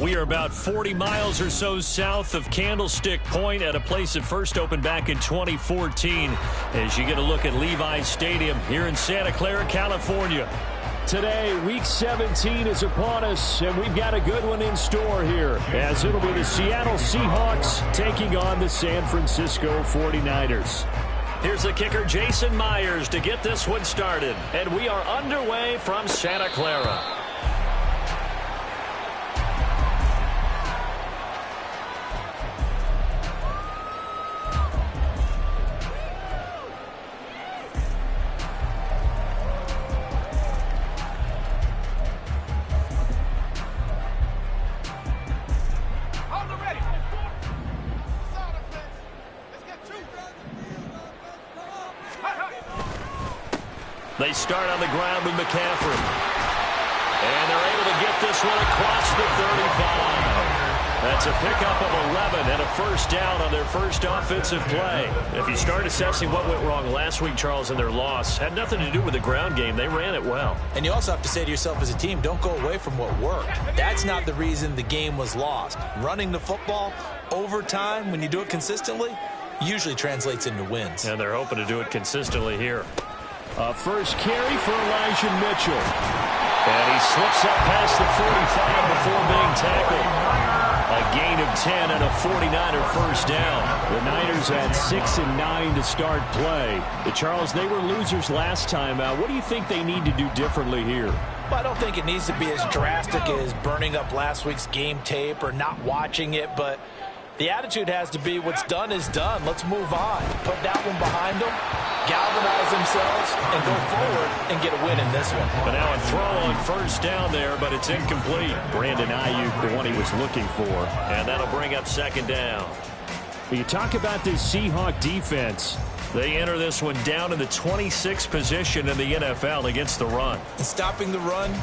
We are about 40 miles or so south of Candlestick Point at a place that first opened back in 2014 as you get a look at Levi's Stadium here in Santa Clara, California. Today, Week 17 is upon us, and we've got a good one in store here, as it'll be the Seattle Seahawks taking on the San Francisco 49ers. Here's the kicker, Jason Myers, to get this one started. And we are underway from Santa Clara. They start on the ground with McCaffrey. And they're able to get this one across the 35. That's a pickup of 11 and a first down on their first offensive play. If you start assessing what went wrong last week, Charles, in their loss, had nothing to do with the ground game. They ran it well. And you also have to say to yourself as a team, don't go away from what worked. That's not the reason the game was lost. Running the football over time, when you do it consistently, usually translates into wins. And they're hoping to do it consistently here. First carry for Elijah Mitchell. And he slips up past the 45 before being tackled. A gain of 10 and a 49er first down. The Niners had 6 and 9 to start play. Charles, they were losers last time out. What do you think they need to do differently here? Well, I don't think it needs to be as drastic as burning up last week's game tape or not watching it, but the attitude has to be what's done is done. Let's move on. Put that one behind them, galvanize themselves, and go forward and get a win in this one. But now a throw on first down there, but it's incomplete. Brandon Ayuk, the one he was looking for. And that'll bring up second down. You talk about this Seahawk defense. They enter this one down in the 26th position in the NFL against the run. And stopping the run,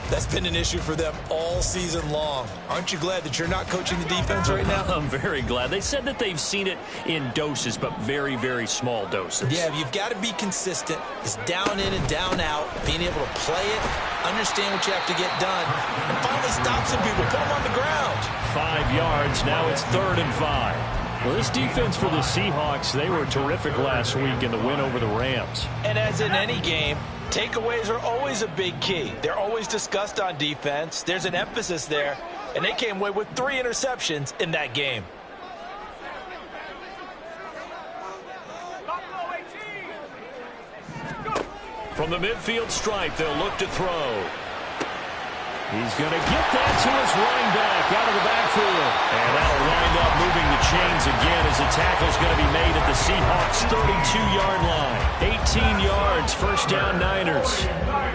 that's been an issue for them all season long. Aren't you glad that you're not coaching the defense right now? I'm very glad. They said that they've seen it in doses, but very, very small doses. Yeah, you've got to be consistent. It's down in and down out, being able to play it, understand what you have to get done, and finally stop some people, put them on the ground. 5 yards. Now it's 3rd and 5. Well, this defense for the Seahawks, they were terrific last week in the win over the Rams. And as in any game, takeaways are always a big key. They're always discussed on defense. There's an emphasis there, and they came away with 3 interceptions in that game. From the midfield stripe, they'll look to throw. He's going to get that to his running back out of the backfield. And that'll wind up moving the chains again as the tackle's going to be made at the Seahawks' 32-yard line. 18 yards, first down Niners.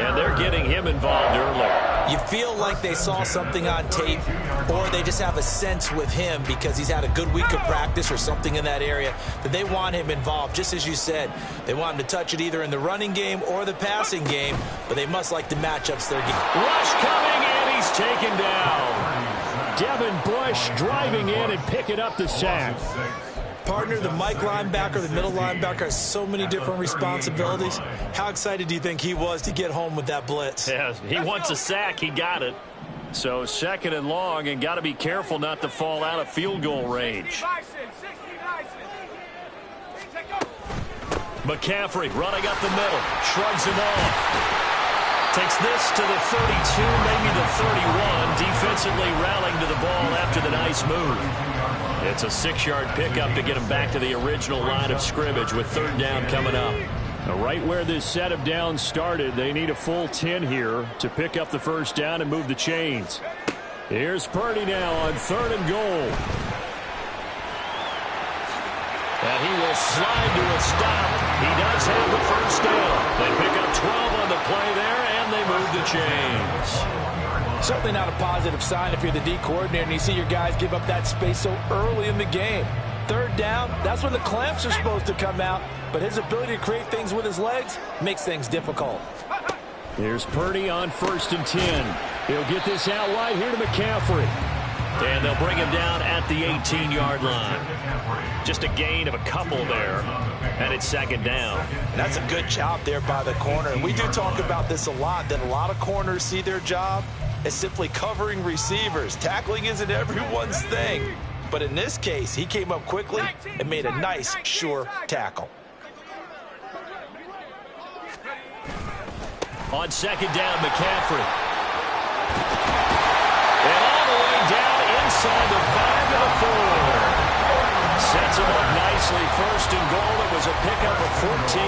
And they're getting him involved early. You feel like they saw something on tape, or they just have a sense with him because he's had a good week of practice or something in that area that they want him involved. Just as you said, they want him to touch it either in the running game or the passing game, but they must like the matchups they're getting. Rush coming, and he's taken down. Devin Bush driving in and picking up the sack. Partner, the Mike linebacker, the middle linebacker has so many different responsibilities. How excited do you think he was to get home with that blitz? Yeah, he wants a sack. He got it. So 2nd and long, and got to be careful not to fall out of field goal range. McCaffrey running up the middle, shrugs him off. Takes this to the 32, maybe the 31. Defensively rallying to the ball after the nice move. It's a 6-yard pickup to get him back to the original line of scrimmage with 3rd down coming up. Now, right where this set of downs started, they need a full 10 here to pick up the first down and move the chains. Here's Purdy now on 3rd and goal. And he will slide to a stop. He does have the first down. They pick up 12 on the play there, and they move the chains. Certainly not a positive sign if you're the D coordinator and you see your guys give up that space so early in the game. 3rd down, that's when the clamps are supposed to come out, but his ability to create things with his legs makes things difficult. Here's Purdy on 1st and 10. He'll get this out wide here to McCaffrey. And they'll bring him down at the 18-yard line. Just a gain of a couple there. And it's 2nd down. That's a good job there by the corner. And we do talk about this a lot, that a lot of corners see their job as simply covering receivers. Tackling isn't everyone's thing. But in this case, he came up quickly and made a nice, sure tackle. On second down, McCaffrey. And all the way down inside the 5 to the 4. Sets him up nicely. First and goal. It was a pickup of 14.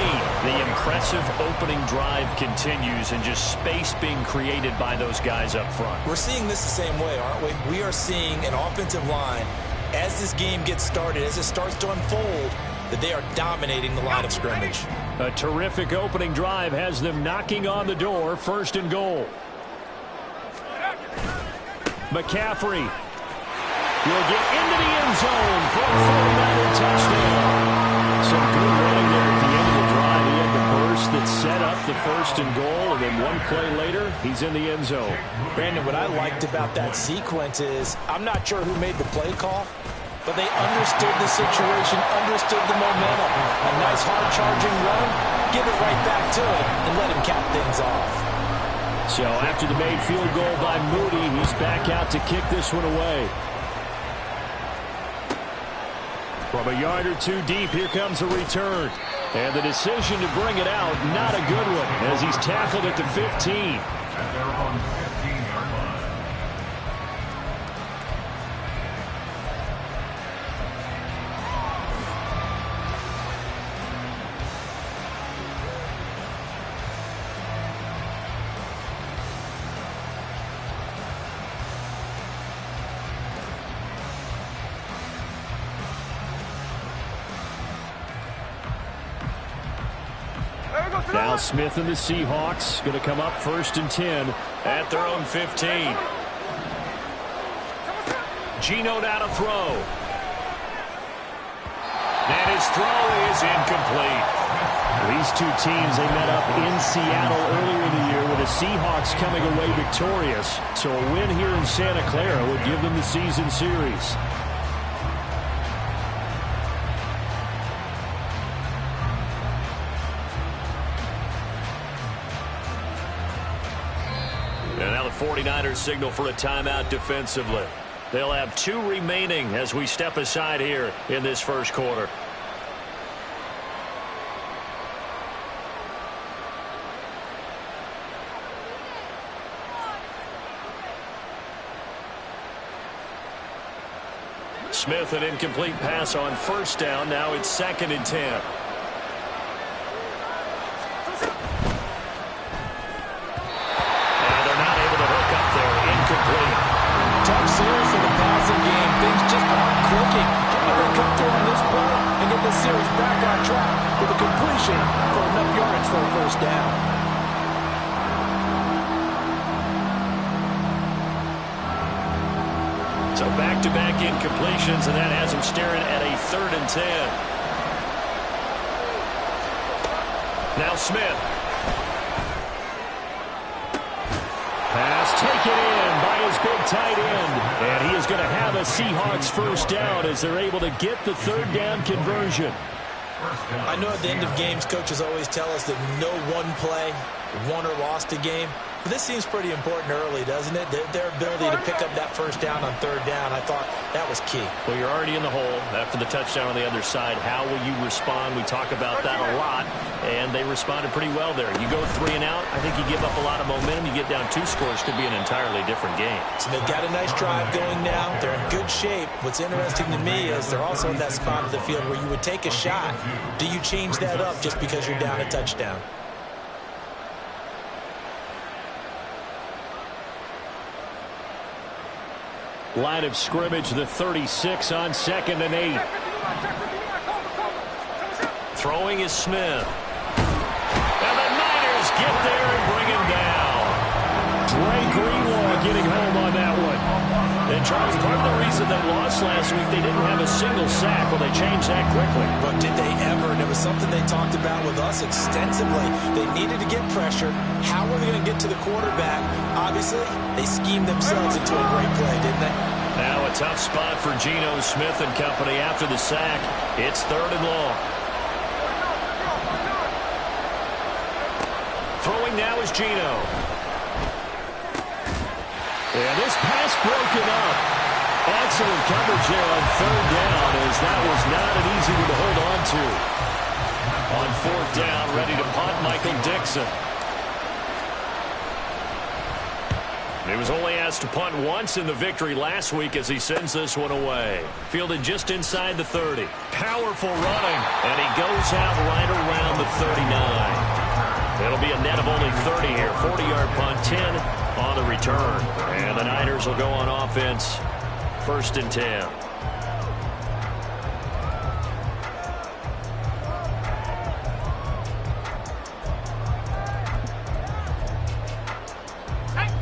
The impressive opening drive continues, and just space being created by those guys up front. We're seeing this the same way, aren't we? We are seeing an offensive line, as this game gets started, as it starts to unfold, that they are dominating the line of scrimmage. A terrific opening drive has them knocking on the door. First and goal. McCaffrey will get into the end zone for a 49er touchdown. Some good running there at the end of the drive. He had the burst that set up the first and goal, and then one play later, he's in the end zone. Brandon, what I liked about that sequence is, I'm not sure who made the play call, but they understood the situation, understood the momentum. A nice hard-charging run, give it right back to him, and let him cap things off. So after the made field goal by Moody, he's back out to kick this one away. From a yard or two deep, here comes a return. And the decision to bring it out, not a good one, as he's tackled at the 15. Now Smith and the Seahawks going to come up first and 10 at their own 15. Geno now to throw. And his throw is incomplete. These two teams, they met up in Seattle earlier in the year with the Seahawks coming away victorious. So a win here in Santa Clara would give them the season series. And now the 49ers signal for a timeout defensively. They'll have 2 remaining as we step aside here in this first quarter. Smith, an incomplete pass on first down. Now it's second and 10. Tough series for the passing game. Things just aren't clicking. Can they come through on this play and get the series back on track with a completion for enough yards for a first down? So back-to-back incompletions, and that has him staring at a 3rd and 10. Now Smith. Pass taken in by his big tight end. And he is going to have a Seahawks first down as they're able to get the 3rd down conversion. I know at the end of games, coaches always tell us that no one play won or lost a game. But this seems pretty important early, doesn't it? Their ability to pick up that first down on 3rd down, I thought that was key. Well, you're already in the hole after the touchdown on the other side. How will you respond? We talk about that a lot, and they responded pretty well there. You go 3 and out, I think you give up a lot of momentum. You get down 2 scores, could be an entirely different game. So they've got a nice drive going now. They're in good shape. What's interesting to me is they're also in that spot of the field where you would take a shot. Do you change that up just because you're down a touchdown? Line of scrimmage, the 36 on 2nd and 8. Throwing is Smith. And the Niners get there and bring him down. Dre Greenlaw getting home on that one. And Charles, part of the reason they lost last week, they didn't have a single sack. Well, they changed that quickly. But did they ever? And it was something they talked about with us extensively. They needed to get pressure. How were they going to get to the quarterback? Obviously, they schemed themselves into a great play, didn't they? Now a tough spot for Geno Smith and company after the sack. It's 3rd and long. Throwing now is Geno. And this pass broken up. Excellent coverage there on third down, as that was not an easy one to hold on to. On fourth down, ready to punt, Michael Dixon. He was only asked to punt once in the victory last week as he sends this one away. Fielded just inside the 30. Powerful running, and he goes out right around the 39. It'll be a net of only 30 here. 40-yard punt, 10 on the return. And the Niners will go on offense, 1st and 10.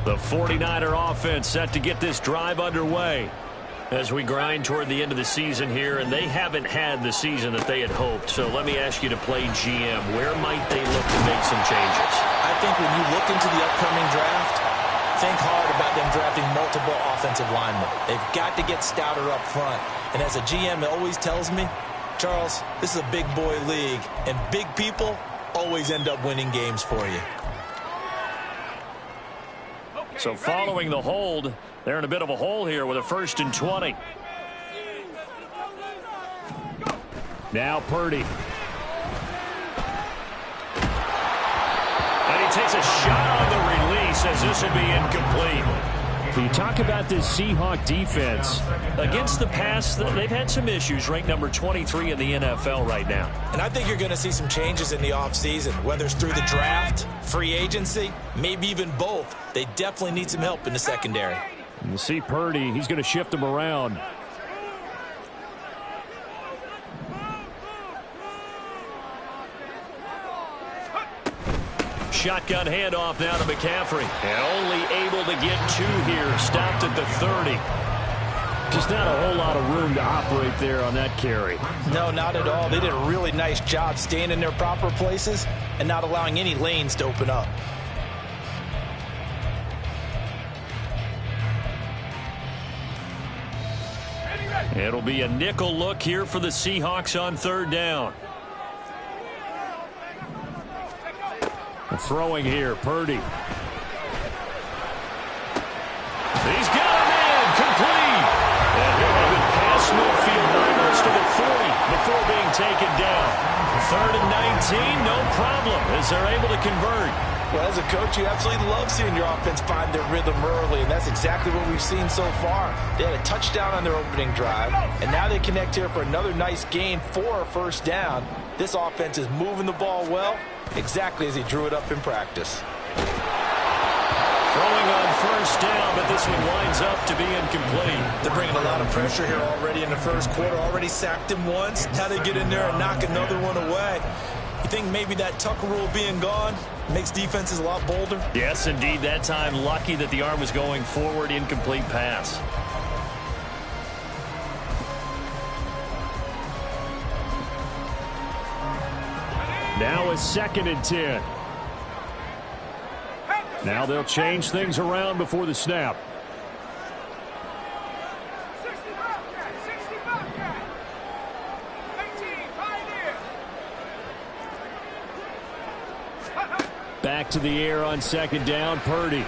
The 49er offense set to get this drive underway as we grind toward the end of the season here, and they haven't had the season that they had hoped. So let me ask you to play GM. Where might they look to make some changes? I think when you look into the upcoming draft, think hard about them drafting multiple offensive linemen. They've got to get stouter up front. And as a GM, it always tells me, Charles, this is a big boy league, and big people always end up winning games for you. So following the hold, they're in a bit of a hole here with a 1st and 20. Now Purdy. And he takes a shot on the release as this will be incomplete. You talk about this Seahawk defense. Against the pass, they've had some issues. Ranked number 23 in the NFL right now. And I think you're going to see some changes in the offseason, whether it's through the draft, free agency, maybe even both. They definitely need some help in the secondary. You see Purdy, he's going to shift them around. Shotgun handoff now to McCaffrey. And only able to get 2 here. Stopped at the 30. Just not a whole lot of room to operate there on that carry. No, not at all. They did a really nice job staying in their proper places and not allowing any lanes to open up. It'll be a nickel look here for the Seahawks on 3rd down. Throwing here, Purdy. He's got him in, complete. And he'll have it past midfield, almost to the 40 before being taken down. 3rd and 19, no problem, as they're able to convert. Well, as a coach, you absolutely love seeing your offense find their rhythm early, and that's exactly what we've seen so far. They had a touchdown on their opening drive, and now they connect here for another nice gain for a 1st down. This offense is moving the ball well, exactly as he drew it up in practice. Throwing on 1st down, but this one winds up to be incomplete. They're bringing a lot of pressure here already in the 1st quarter. Already sacked him once. Now they get in there and knock another one away. You think maybe that Tucker rule being gone makes defenses a lot bolder? Yes, indeed. That time, lucky that the arm was going forward. Incomplete pass. Now is 2nd and 10. Now they'll change things around before the snap. Back to the air on 2nd down, Purdy.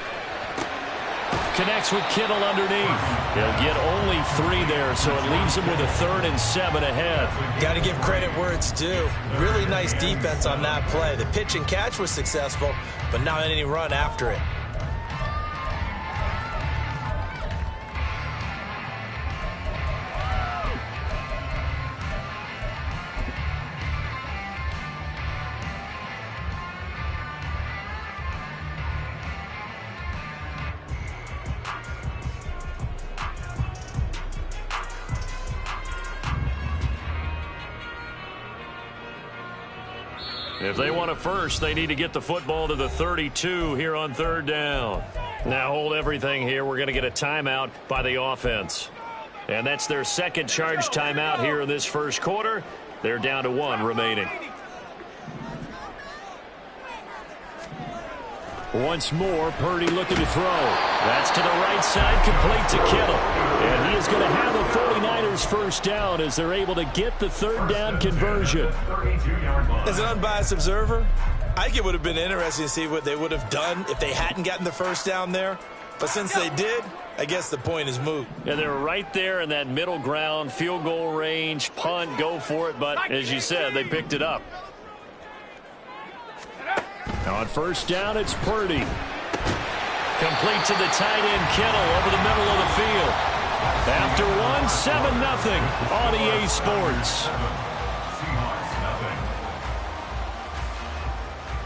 Connects with Kittle underneath. He'll get only 3 there, so it leaves him with a 3rd and 7 ahead. Got to give credit where it's due. Really nice defense on that play. The pitch and catch was successful, but not any run after it. If they want a 1st, they need to get the football to the 32 here on 3rd down. Now hold everything here. We're going to get a timeout by the offense. And that's their 2nd charge timeout here in this 1st quarter. They're down to 1 remaining. Once more, Purdy looking to throw. That's to the right side, complete to Kittle. And he is going to have a 49ers 1st down as they're able to get the 3rd down conversion. As an unbiased observer, I think it would have been interesting to see what they would have done if they hadn't gotten the 1st down there. But since they did, I guess the point is moot. Yeah, they were right there in that middle ground, field goal range, punt, go for it. But as you said, they picked it up. Now on first down, it's Purdy. Complete to the tight end, Kittle, over the middle of the field. After one, 7-0 on EA Sports.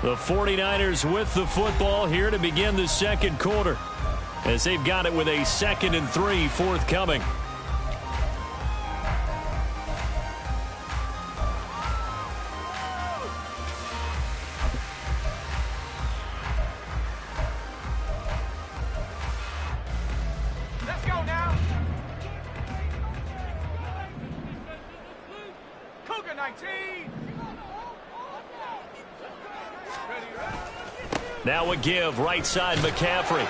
The 49ers with the football here to begin the second quarter, as they've got it with a 2nd and 3 forthcoming. Let's go now. Cougar 19. Now a give, right side McCaffrey.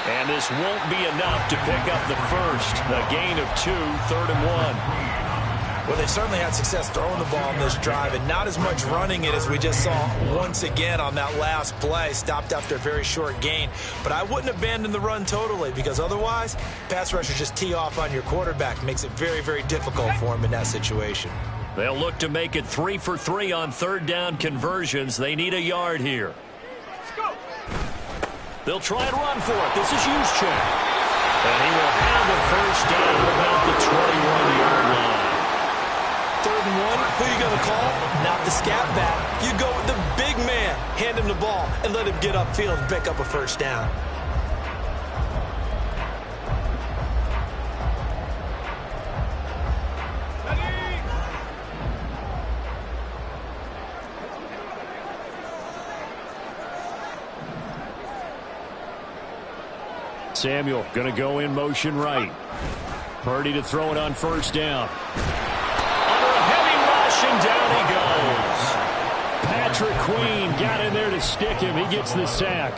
And this won't be enough to pick up the first. A gain of 2, 3rd and 1. Well, they certainly had success throwing the ball in this drive, and not as much running it as we just saw once again on that last play. Stopped after a very short gain. But I wouldn't abandon the run totally, because otherwise, pass rushers just tee off on your quarterback. Makes it very, very difficult for him in that situation. They'll look to make it 3 for 3 on 3rd down conversions. They need a yard here. They'll try and run for it. This is Juszczyk. And he will have a first down about the 21-yard line. 3rd and 1, who are you going to call? Not the scat back. You go with the big man. Hand him the ball and let him get upfield and pick up a first down. Samuel going to go in motion right. Purdy to throw it on first down. Under a heavy rush, and down he goes. Patrick Queen got in there to stick him. He gets the sack.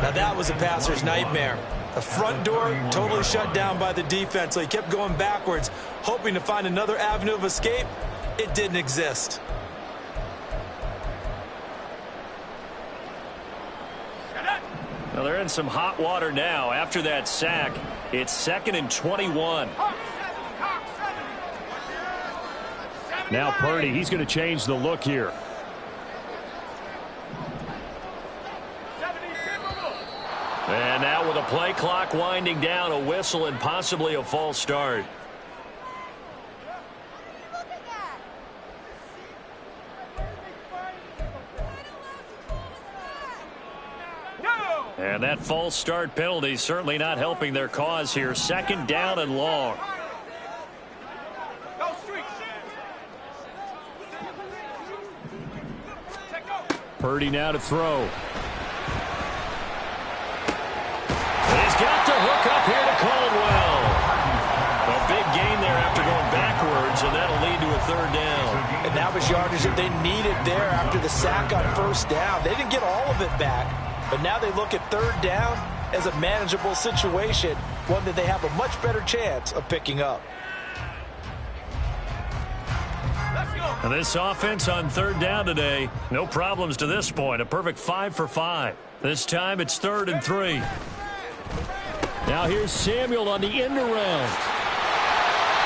Now that was a passer's nightmare. The front door totally shut down by the defense, so he kept going backwards, hoping to find another avenue of escape. It didn't exist. Well, they're in some hot water now. After that sack, it's 2nd and 21. Now Purdy, he's going to change the look here. And now with a play clock winding down, a whistle and possibly a false start. And that false start penalty certainly not helping their cause here. 2nd down and long. Purdy now to throw. And he's got to hook up here to Caldwell. A big gain there after going backwards, and that'll lead to a 3rd down. And that was yardage that they needed there after the sack on first down. They didn't get all of it back. But now they look at 3rd down as a manageable situation, one that they have a much better chance of picking up. And this offense on 3rd down today, no problems to this point. A perfect 5 for 5. This time it's 3rd and 3. Now here's Samuel on the end around.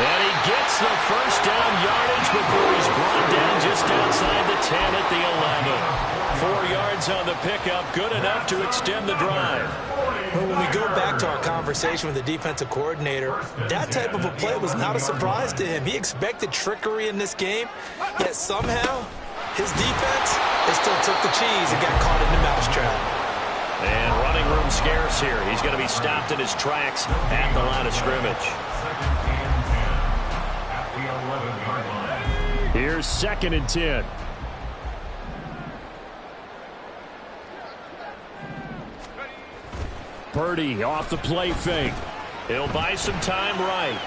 And he gets the first down yardage before he's brought down just outside the 10 at the 11. 4 yards on the pickup, good enough to extend the drive. Well, when we go back to our conversation with the defensive coordinator, that type of a play was not a surprise to him. He expected trickery in this game, yet somehow his defense, they still took the cheese and got caught in the mousetrap. And running room scarce here. He's going to be stopped in his tracks at the line of scrimmage. Here's 2nd and 10. Purdy off the play fake. He'll buy some time right.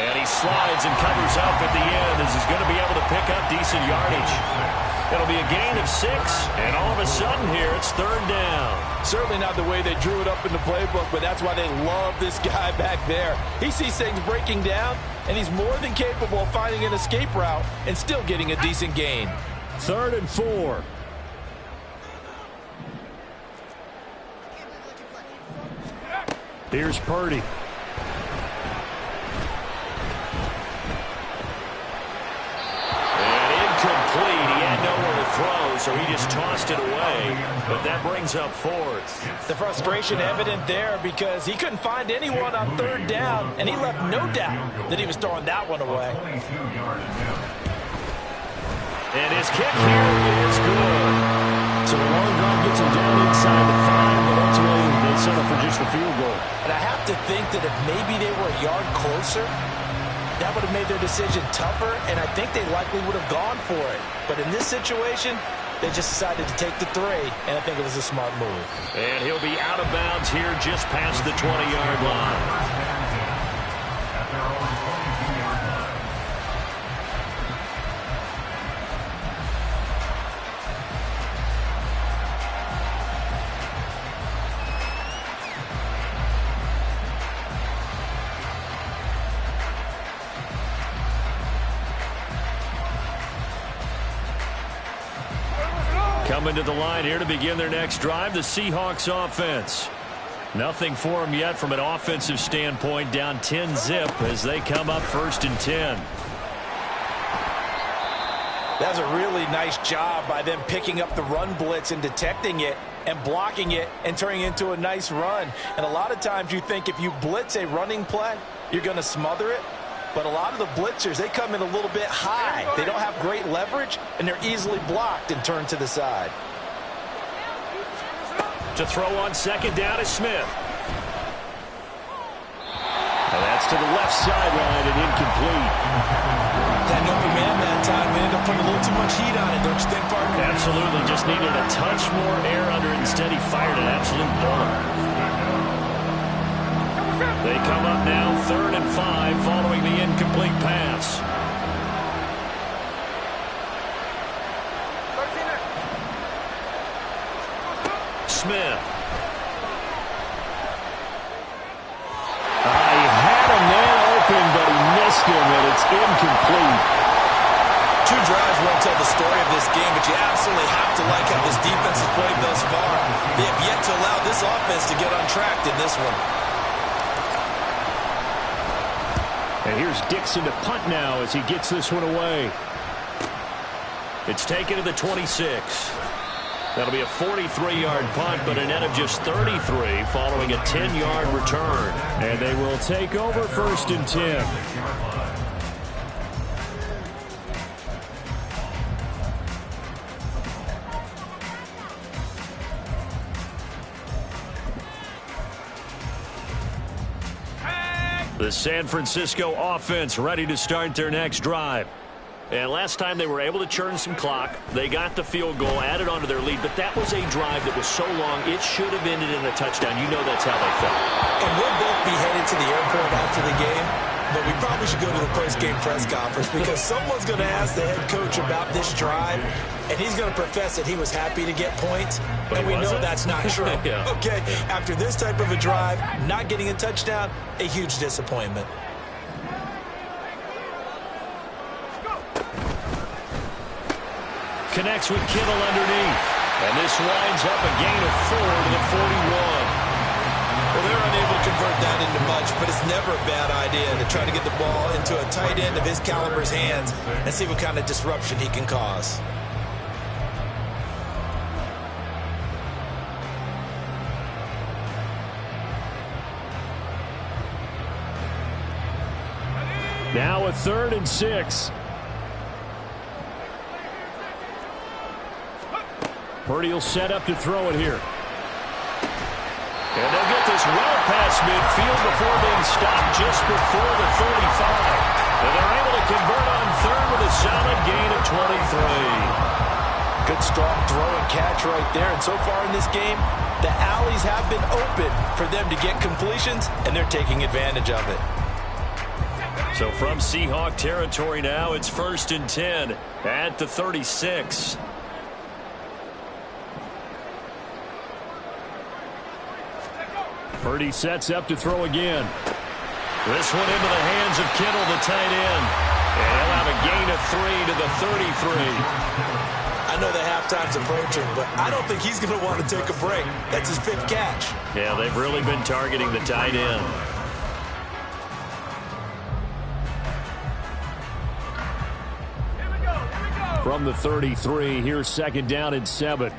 And he slides and covers up at the end as he's going to be able to pick up decent yardage. It'll be a gain of 6, and all of a sudden here it's 3rd down. Certainly not the way they drew it up in the playbook, but that's why they love this guy back there. He sees things breaking down, and he's more than capable of finding an escape route and still getting a decent gain. 3rd and 4. Here's Purdy. Complete. He had nowhere to throw, so he just tossed it away. But that brings up fourth. The frustration evident there because he couldn't find anyone on third down, and he left no doubt that he was throwing that one away. And his kick here is good. So the long drive gets him down inside the 5, but ultimately they settle for just the field goal. And I have to think that if maybe they were a yard closer, that would have made their decision tougher, and I think they likely would have gone for it. But in this situation, they just decided to take the 3, and I think it was a smart move. And he'll be out of bounds here just past the 20-yard line. Coming to the line here to begin their next drive, the Seahawks offense. Nothing for them yet from an offensive standpoint, down 10-zip as they come up 1st and 10. That's a really nice job by them picking up the run blitz and detecting it and blocking it and turning it into a nice run. And a lot of times you think if you blitz a running play, you're going to smother it. But a lot of the blitzers, they come in a little bit high. They don't have great leverage, and they're easily blocked and turned to the side. To throw on 2nd down is Smith. And that's to the left sideline and incomplete. That open man that time, they ended up putting a little too much heat on it, don't you think, partner? Absolutely. Just needed a touch more air under it. Instead, he fired an absolute bullet. They come up now 3rd and 5 following the incomplete pass. Smith. He had a man open, but he missed him, and it's incomplete. 2 drives won't tell the story of this game, but you absolutely have to like how this defense has played thus far. They have yet to allow this offense to get on track in this one. And here's Dixon to punt now as he gets this one away. It's taken to the 26. That'll be a 43-yard punt, but a net of just 33 following a 10-yard return. And they will take over 1st and 10. The San Francisco offense ready to start their next drive. And last time they were able to churn some clock. They got the field goal, added onto their lead, but that was a drive that was so long it should have ended in a touchdown. You know that's how they felt. And we'll both be headed to the airport after the game, but we probably should go to the post-game press conference because someone's going to ask the head coach about this drive, and he's going to profess that he was happy to get points, and we know that's not true. Yeah. Okay, after this type of a drive, not getting a touchdown, a huge disappointment. Connects with Kittle underneath. And this winds up a gain of 4 to the 41. Well, they're unable to convert that into much, but it's never a bad idea to try to get the ball into a tight end of his caliber's hands and see what kind of disruption he can cause. Now a 3rd and 6. Purdy will set up to throw it here. And they'll get this well past midfield before being stopped just before the 35. And they're able to convert on 3rd with a solid gain of 23. Good strong throw and catch right there. And so far in this game, the alleys have been open for them to get completions, and they're taking advantage of it. So from Seahawk territory now, it's 1st and 10 at the 36. Purdy sets up to throw again. This one into the hands of Kittle, the tight end. And he'll have a gain of 3 to the 33. I know that halftime's approaching, but I don't think he's going to want to take a break. That's his 5th catch. Yeah, they've really been targeting the tight end. From the 33, here's 2nd down and 7.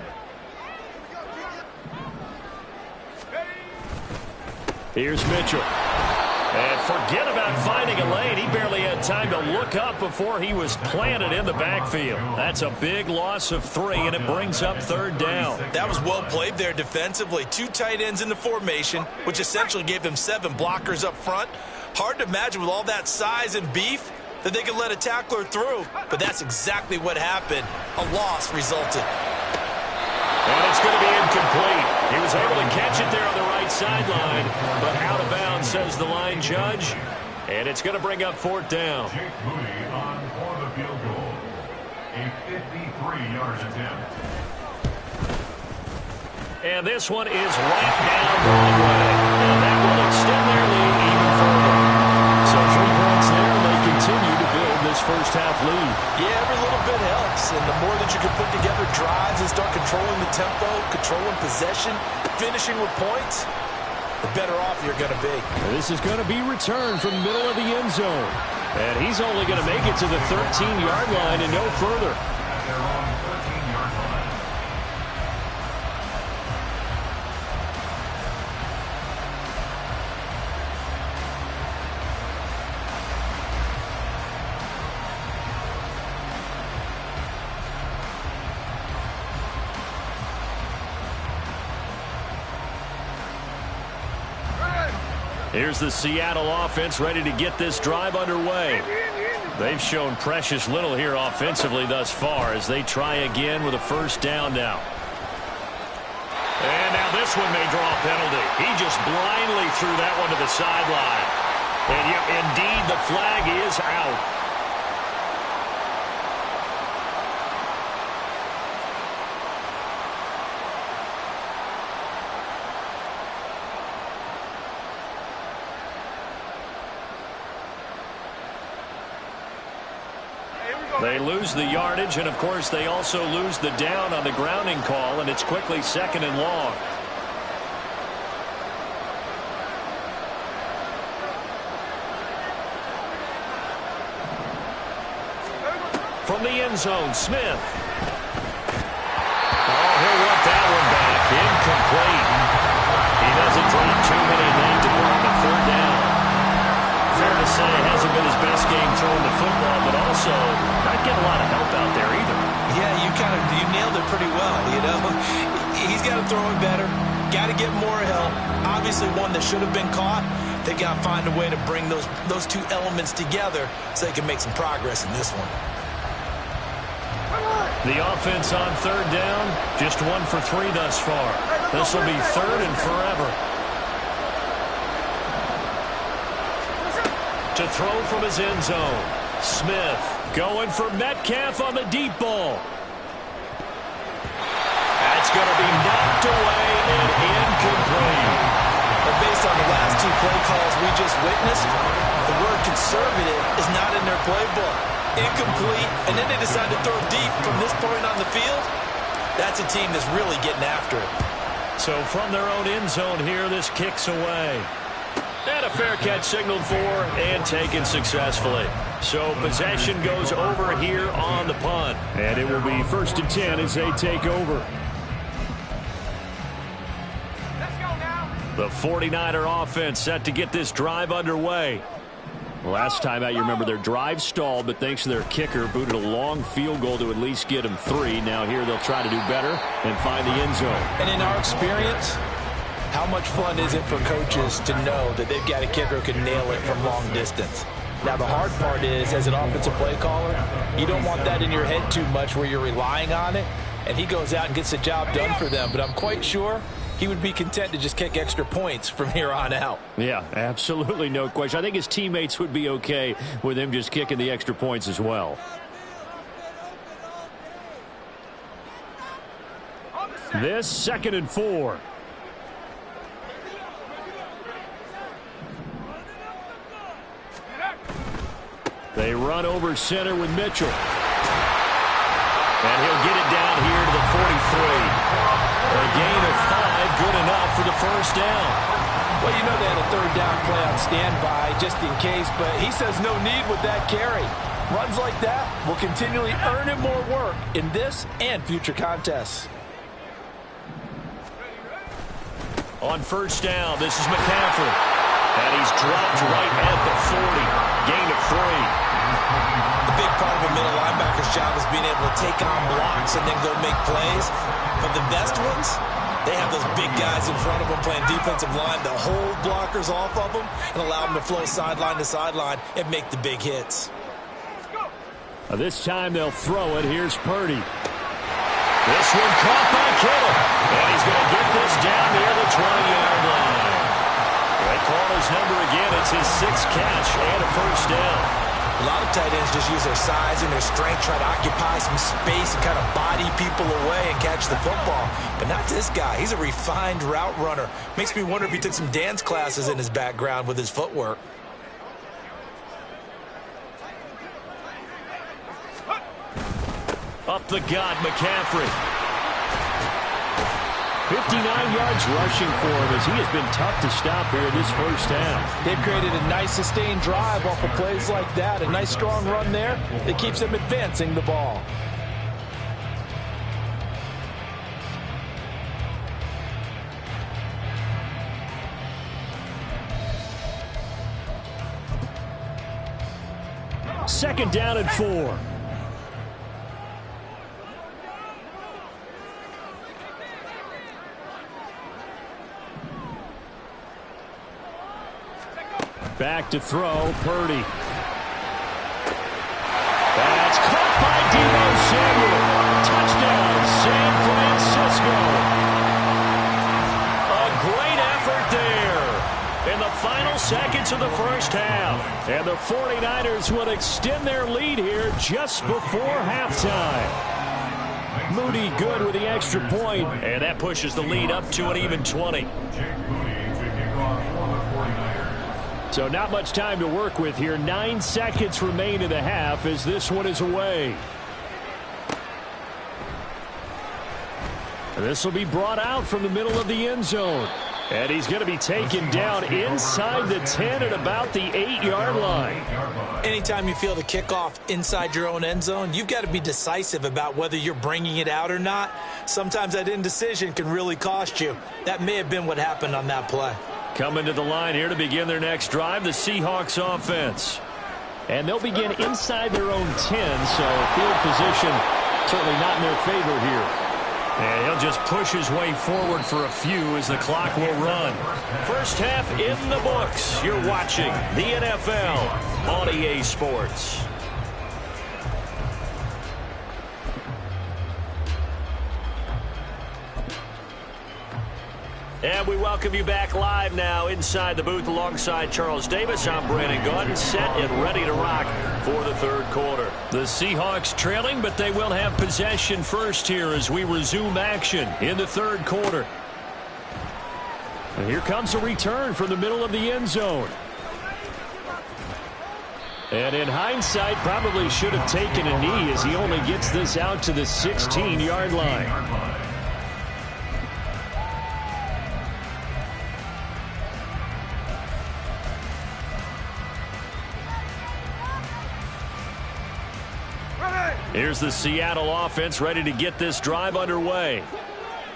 Here's Mitchell. And forget about finding a lane. He barely had time to look up before he was planted in the backfield. That's a big loss of 3, and it brings up 3rd down. That was well played there defensively. 2 tight ends in the formation, which essentially gave them 7 blockers up front. Hard to imagine with all that size and beef that they could let a tackler through. But that's exactly what happened. A loss resulted. And it's going to be incomplete. He was able to catch it there on the right sideline, but out of bounds, says the line judge. And it's going to bring up 4th down. Jake Moody on for the field goal. A 53-yard attempt. And this one is right down Broadway. And that will extend their lead even further. So 3 points there, and they continue to build this first-half lead. Yeah, every little bit helps, and the more that you can put together drives and start controlling the tempo, controlling possession, finishing with points, the better off you're going to be. This is going to be returned from the middle of the end zone. And he's only going to make it to the 13-yard line and no further. They're on 13-yard line. Here's the Seattle offense ready to get this drive underway. They've shown precious little here offensively thus far as they try again with a 1st down now. And now this one may draw a penalty. He just blindly threw that one to the sideline. And yet, indeed, the flag is out. They lose the yardage, and of course they also lose the down on the grounding call, and it's quickly 2nd and long. From the end zone, Smith. Oh, he'll want that one back. Incomplete. He doesn't drop too many in that department. 3rd down. Fair to say it hasn't been his best game throwing the football, but also not getting a lot of help out there either. Yeah, you nailed it pretty well, you know. He's got to throw it better. Got to get more help. Obviously one that should have been caught. They got to find a way to bring those 2 elements together so they can make some progress in this one. The offense on 3rd down, just 1 for 3 thus far. This will be 3rd and forever. To throw from his end zone. Smith going for Metcalf on the deep ball. That's going to be knocked away and incomplete. But based on the last 2 play calls we just witnessed, the word conservative is not in their playbook. Incomplete, and then they decide to throw deep from this point on the field. That's a team that's really getting after it. So from their own end zone here, this kicks away. And a fair catch signaled for and taken successfully. So possession goes over here on the punt. And it will be 1st and 10 as they take over. Let's go now. The 49er offense set to get this drive underway. Last time out, you remember their drive stalled, but thanks to their kicker, booted a long field goal to at least get them 3. Now here they'll try to do better and find the end zone. And in our experience, how much fun is it for coaches to know that they've got a kicker who can nail it from long distance? Now, the hard part is, as an offensive play caller, you don't want that in your head too much where you're relying on it, and he goes out and gets the job done for them. But I'm quite sure he would be content to just kick extra points from here on out. Yeah, absolutely no question. I think his teammates would be okay with him just kicking the extra points as well. This 2nd and 4. They run over center with Mitchell. And he'll get it down here to the 43. A gain of 5, good enough for the first down. Well, you know they had a third down play on standby just in case, but he says no need with that carry. Runs like that will continually earn him more work in this and future contests. On first down, this is McCaffrey. And he's dropped right at the 40. Gain of 3. The big part of a middle linebacker's job is being able to take on blocks and then go make plays. But the best ones, they have those big guys in front of them playing defensive line that hold blockers off of them and allow them to flow sideline to sideline and make the big hits. This time they'll throw it. Here's Purdy. This one caught by Kittle. And he's going to get this down near the 20-yard line. They call his number again. It's his 6th catch and a first down. A lot of tight ends just use their size and their strength, try to occupy some space and kind of body people away and catch the football. But not this guy. He's a refined route runner. Makes me wonder if he took some dance classes in his background with his footwork. Up the gut, McCaffrey. 59 yards rushing for him as he has been tough to stop here in this first half. They've created a nice sustained drive off of plays like that. A nice strong run there that keeps them advancing the ball. Second down and 4. Back to throw, Purdy. That's caught by Deebo Samuel. Touchdown, San Francisco. A great effort there in the final seconds of the first half. And the 49ers will extend their lead here just before halftime. Moody good with the extra point, and that pushes the lead up to an even 20. So not much time to work with here. 9 seconds remain in the half as this one is away. This will be brought out from the middle of the end zone. And he's going to be taken down inside the 10 at about the 8-yard line. Anytime you feel the kickoff inside your own end zone, you've got to be decisive about whether you're bringing it out or not. Sometimes that indecision can really cost you. That may have been what happened on that play. Coming to the line here to begin their next drive, the Seahawks offense. And they'll begin inside their own 10, so field position certainly not in their favor here. And he'll just push his way forward for a few as the clock will run. First half in the books. You're watching the NFL on EA Sports. And we welcome you back live now inside the booth alongside Charles Davis. I'm Brandon Gaudin, set and ready to rock for the third quarter. The Seahawks trailing, but they will have possession first here as we resume action in the third quarter. And here comes a return from the middle of the end zone. And in hindsight, probably should have taken a knee as he only gets this out to the 16-yard line. Here's the Seattle offense ready to get this drive underway.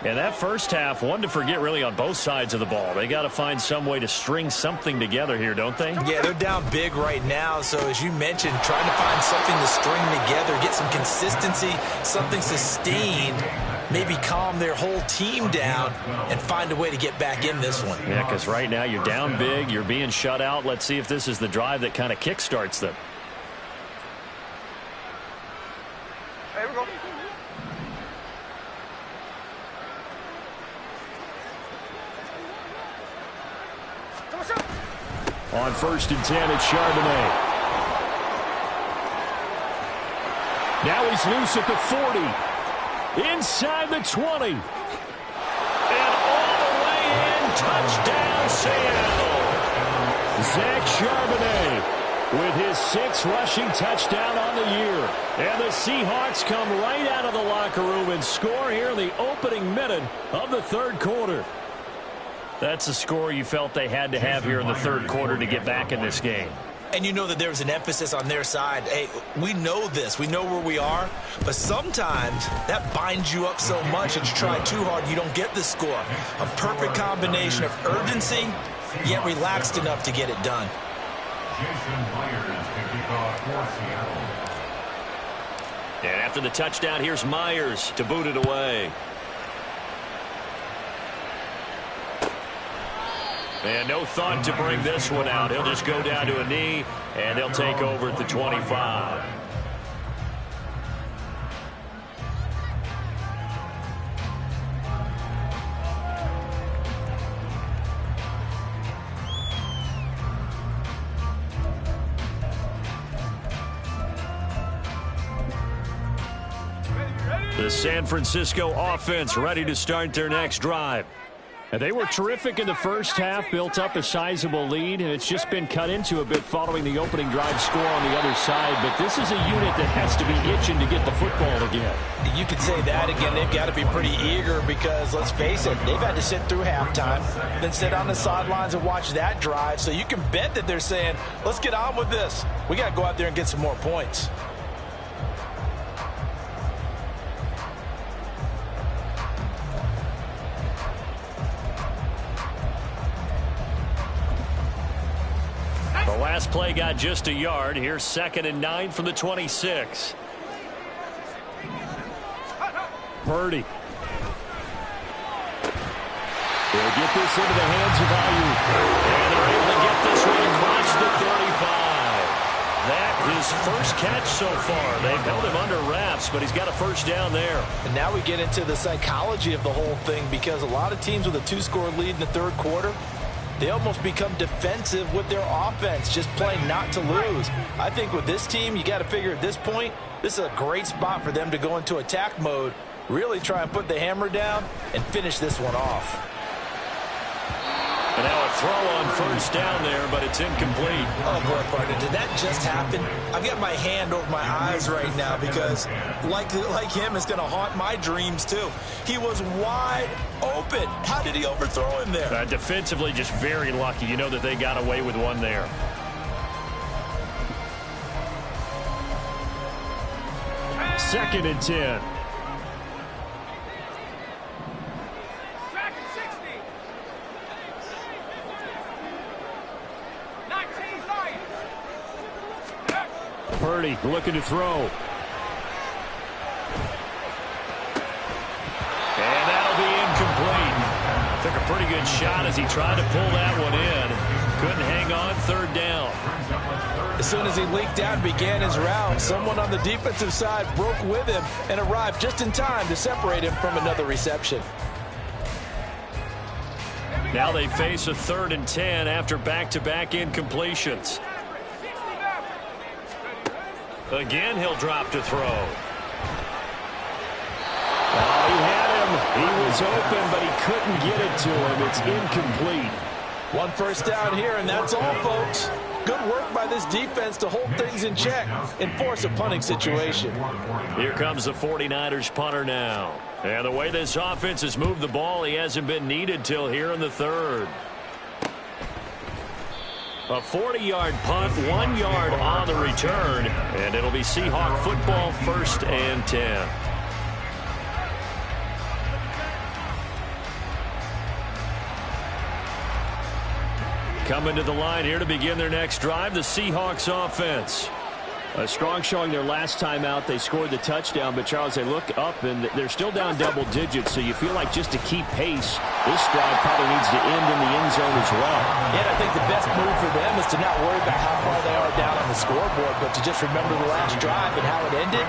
And that first half, one to forget really on both sides of the ball. They got to find some way to string something together here, don't they? Yeah, they're down big right now. So as you mentioned, trying to find something to string together, get some consistency, something sustained, maybe calm their whole team down and find a way to get back in this one. Yeah, because right now you're down big, you're being shut out. Let's see if this is the drive that kind of kickstarts them. Here we go. On 1st and 10, it's Charbonnet. Now he's loose at the 40. Inside the 20. And all the way in. Touchdown, Seattle. Zach Charbonnet with his 6th rushing touchdown on the year. And the Seahawks come right out of the locker room and score here in the opening minute of the third quarter. That's a score you felt they had to have here in the third quarter to get back in this game. And you know that there was an emphasis on their side. Hey, we know this. We know where we are. But sometimes that binds you up so much that you try too hard, you don't get the score. A perfect combination of urgency, yet relaxed enough to get it done. Jason Myers to kick off for Seattle. And after the touchdown, here's Myers to boot it away. And no thought to bring this one out. He'll just go down to a knee, and they'll take over at the 25. The San Francisco offense ready to start their next drive. And they were terrific in the first half, built up a sizable lead, and it's just been cut into a bit following the opening drive score on the other side. But this is a unit that has to be itching to get the football again. You could say that again. They've got to be pretty eager because, let's face it, they've had to sit through halftime, then sit on the sidelines and watch that drive. So you can bet that they're saying, let's get on with this. We got to go out there and get some more points. The last play got just a yard. Here's 2nd and 9 from the 26. Purdy. They'll get this into the hands of Ayuk. And they're able to get this one across the 35. That is first catch so far. They've held him under wraps, but he's got a first down there. And now we get into the psychology of the whole thing because a lot of teams with a 2-score lead in the third quarter, they almost become defensive with their offense, just playing not to lose. I think with this team, you got to figure at this point, this is a great spot for them to go into attack mode, really try and put the hammer down and finish this one off. And now a throw on first down there, but it's incomplete. Oh, boy, partner, did that just happen? I've got my hand over my eyes right now because, like him, it's going to haunt my dreams, too. He was wide open. How did he overthrow him there? Defensively, just very lucky. You know that they got away with one there. Second and 10. Purdy looking to throw. And that'll be incomplete. Took a pretty good shot as he tried to pull that one in. Couldn't hang on, third down. As soon as he leaked out and began his route, someone on the defensive side broke with him and arrived just in time to separate him from another reception. Now they face a 3rd and 10 after back-to-back incompletions. Again, he'll drop to throw. Oh, he had him. He was open, but he couldn't get it to him. It's incomplete. One first down here, and that's all, folks. Good work by this defense to hold things in check and force a punting situation. Here comes the 49ers punter now. And the way this offense has moved the ball, he hasn't been needed till here in the third. A 40-yard punt, 1 yard on the return, and it'll be Seahawk football, 1st and 10. Coming to the line here to begin their next drive, the Seahawks offense. A strong showing their last time out. They scored the touchdown, but, Charles, they look up, and they're still down double digits, so you feel like just to keep pace, this drive probably needs to end in the end zone as well. And I think the best move for them is to not worry about how far they are down on the scoreboard, but to just remember the last drive and how it ended.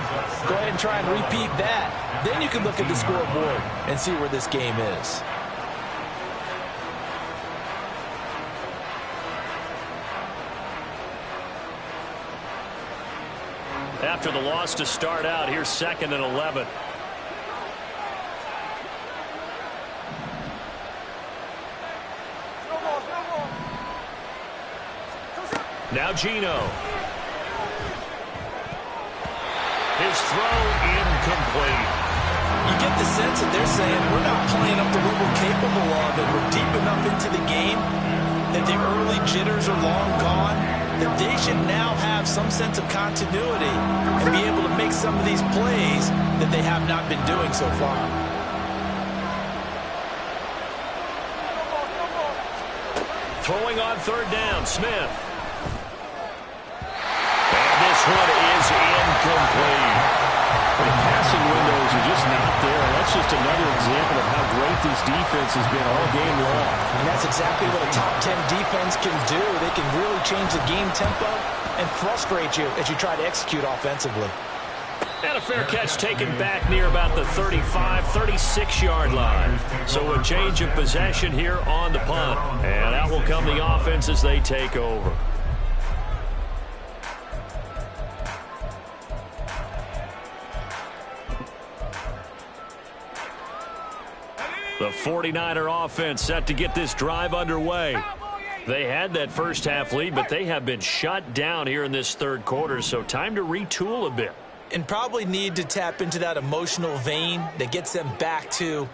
Go ahead and try and repeat that. Then you can look at the scoreboard and see where this game is. After the loss to start out, here's 2nd and 11. Now Gino. His throw incomplete. You get the sense that they're saying we're not playing up to what we're capable of, and we're deep enough into the game that the early jitters are long gone, that they should now have some sense of continuity and be able to make some of these plays that they have not been doing so far. Throwing on third down, Smith. And this one is incomplete. The passing windows are just not there. That's just another example of how great this defense has been all game long. And that's exactly what a top 10 defense can do. They can really change the game tempo and frustrate you as you try to execute offensively. And a fair catch taken back near about the 35, 36-yard line. So a change of possession here on the punt. And out will come the offense as they take over. The 49er offense set to get this drive underway. They had that first half lead, but they have been shut down here in this third quarter, so time to retool a bit. And probably need to tap into that emotional vein that gets them back to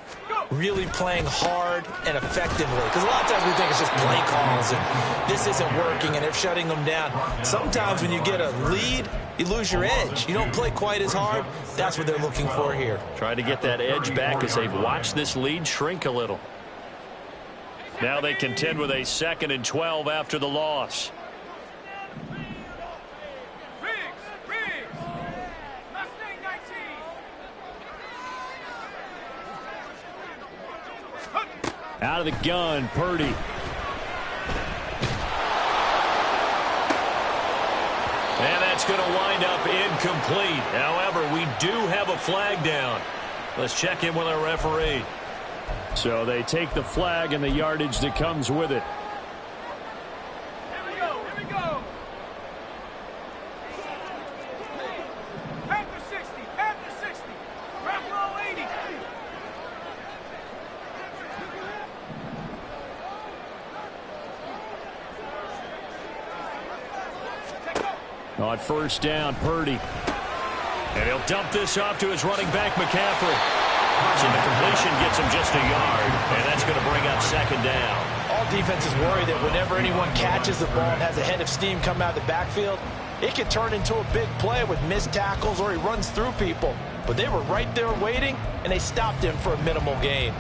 really playing hard and effectively. Because a lot of times we think it's just play calls and this isn't working and they're shutting them down. Sometimes when you get a lead, you lose your edge. You don't play quite as hard. That's what they're looking for here. Trying to get that edge back as they've watched this lead shrink a little. Now they contend with a 2nd and 12 after the loss. Out of the gun, Purdy. And that's going to wind up incomplete. However, we do have a flag down. Let's check in with our referee. So they take the flag and the yardage that comes with it. Here we go, here we go. Panther 60, Panther 60. Rock roll 80. On first down, Purdy. And he'll dump this off to his running back, McCaffrey. So the completion gets him just a yard, and that's going to bring up 2nd down. All defenses worry that whenever anyone catches the ball and has a head of steam come out of the backfield, it can turn into a big play with missed tackles or he runs through people. But they were right there waiting, and they stopped him for a minimal gain.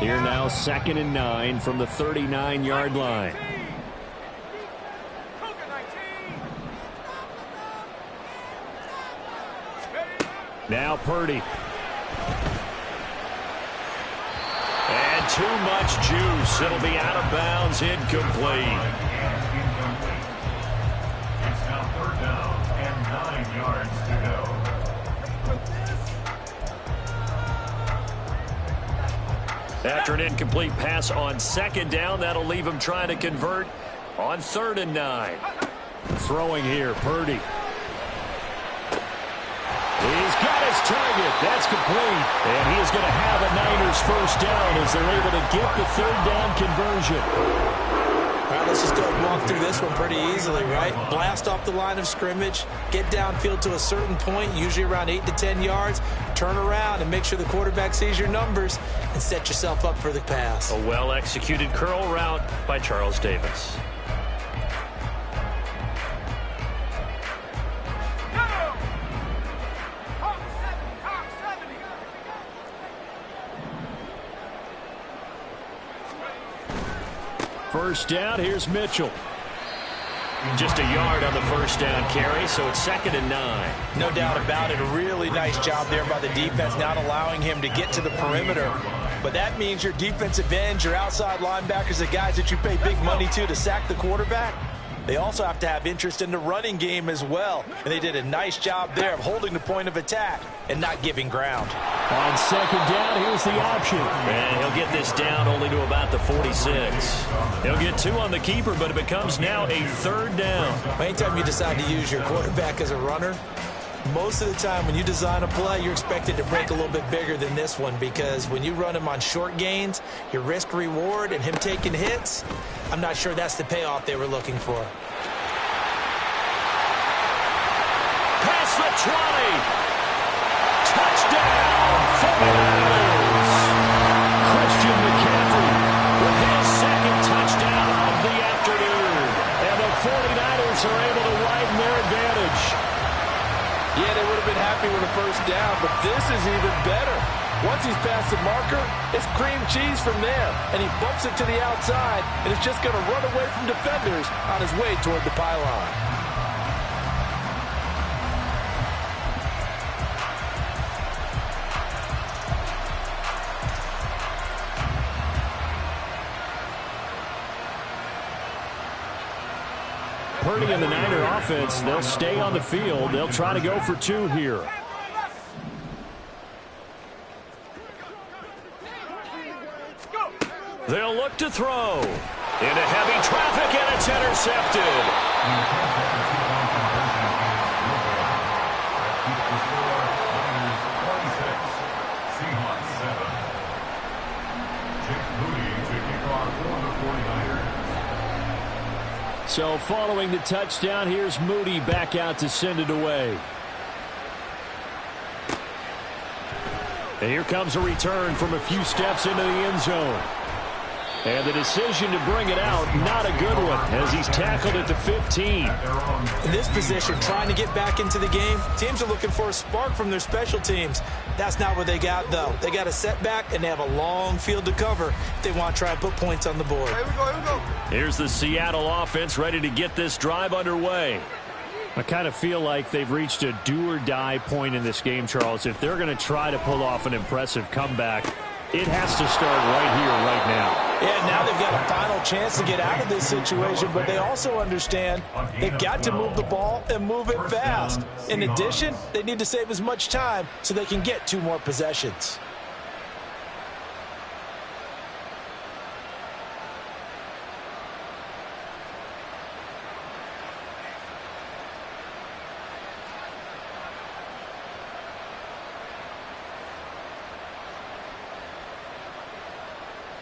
Here now, 2nd and 9 from the 39-yard line. Now Purdy. And too much juice. It'll be out of bounds, incomplete. It's now 3rd down and 9 yards to go. After an incomplete pass on 2nd down, that'll leave him trying to convert on 3rd and 9. Throwing here, Purdy. He's got his target. That's complete. And he is going to have a Niners first down as they're able to get the 3rd down conversion. All right, let's just go and walk through this one pretty easily, right? Blast off the line of scrimmage, get downfield to a certain point, usually around 8 to 10 yards, turn around and make sure the quarterback sees your numbers and set yourself up for the pass. A well-executed curl route by Charles Davis. First down, here's Mitchell. Just a yard on the first down carry, so it's 2nd and 9. No doubt about it. A really nice job there by the defense, not allowing him to get to the perimeter. But that means your defensive ends, your outside linebackers, the guys that you pay big money to sack the quarterback, they also have to have interest in the running game as well. And they did a nice job there of holding the point of attack and not giving ground. On 2nd down, here's the option. And he'll get this down only to about the 46. He'll get 2 on the keeper, but it becomes now a 3rd down. Anytime you decide to use your quarterback as a runner, Most of the time when you design a play, you're expected to break a little bit bigger than this one, because when you run him on short gains, your risk-reward and him taking hits, I'm not sure that's the payoff they were looking for. Past the 20. Touchdown, 49ers. Christian McCaffrey with his second touchdown of the afternoon. And the 49ers are able to widen their advantage. Yeah, they would have been happy with a first down, but this is even better. Once he's past the marker, it's cream cheese from there, and he bumps it to the outside, and it's just going to run away from defenders on his way toward the pylon. Purdy and the Niner offense, they'll stay on the field. They'll try to go for two here. They'll look to throw. Into heavy traffic, and it's intercepted. So following the touchdown, here's Moody back out to send it away. And here comes a return from a few steps into the end zone. And the decision to bring it out, not a good one, as he's tackled at the 15. In this position, trying to get back into the game, teams are looking for a spark from their special teams. That's not what they got, though. They got a setback, and they have a long field to cover if they want to try and put points on the board. Here we go. Here's the Seattle offense ready to get this drive underway. I kind of feel like they've reached a do-or-die point in this game, Charles. If they're going to try to pull off an impressive comeback, it has to start right here, right now. Yeah, now they've got a final chance to get out of this situation, but they also understand they've got to move the ball and move it fast. In addition, they need to save as much time so they can get 2 more possessions.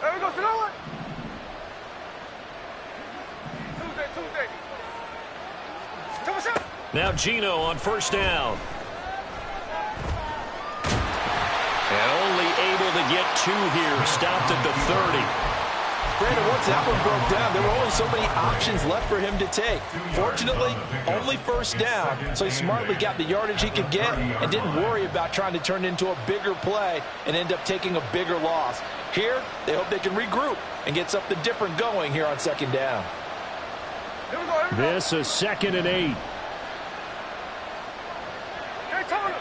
There we go, throw it. Tuesday. Now Geno on first down. And only able to get 2 here. Stopped at the 30. Brandon, once that one broke down, there were only so many options left for him to take. Fortunately, only first down, so he smartly got the yardage he could get and didn't worry about trying to turn it into a bigger play and end up taking a bigger loss. Here, they hope they can regroup and get something different going here on second down. Here we go. This is 2nd and 8. Hey, Tony.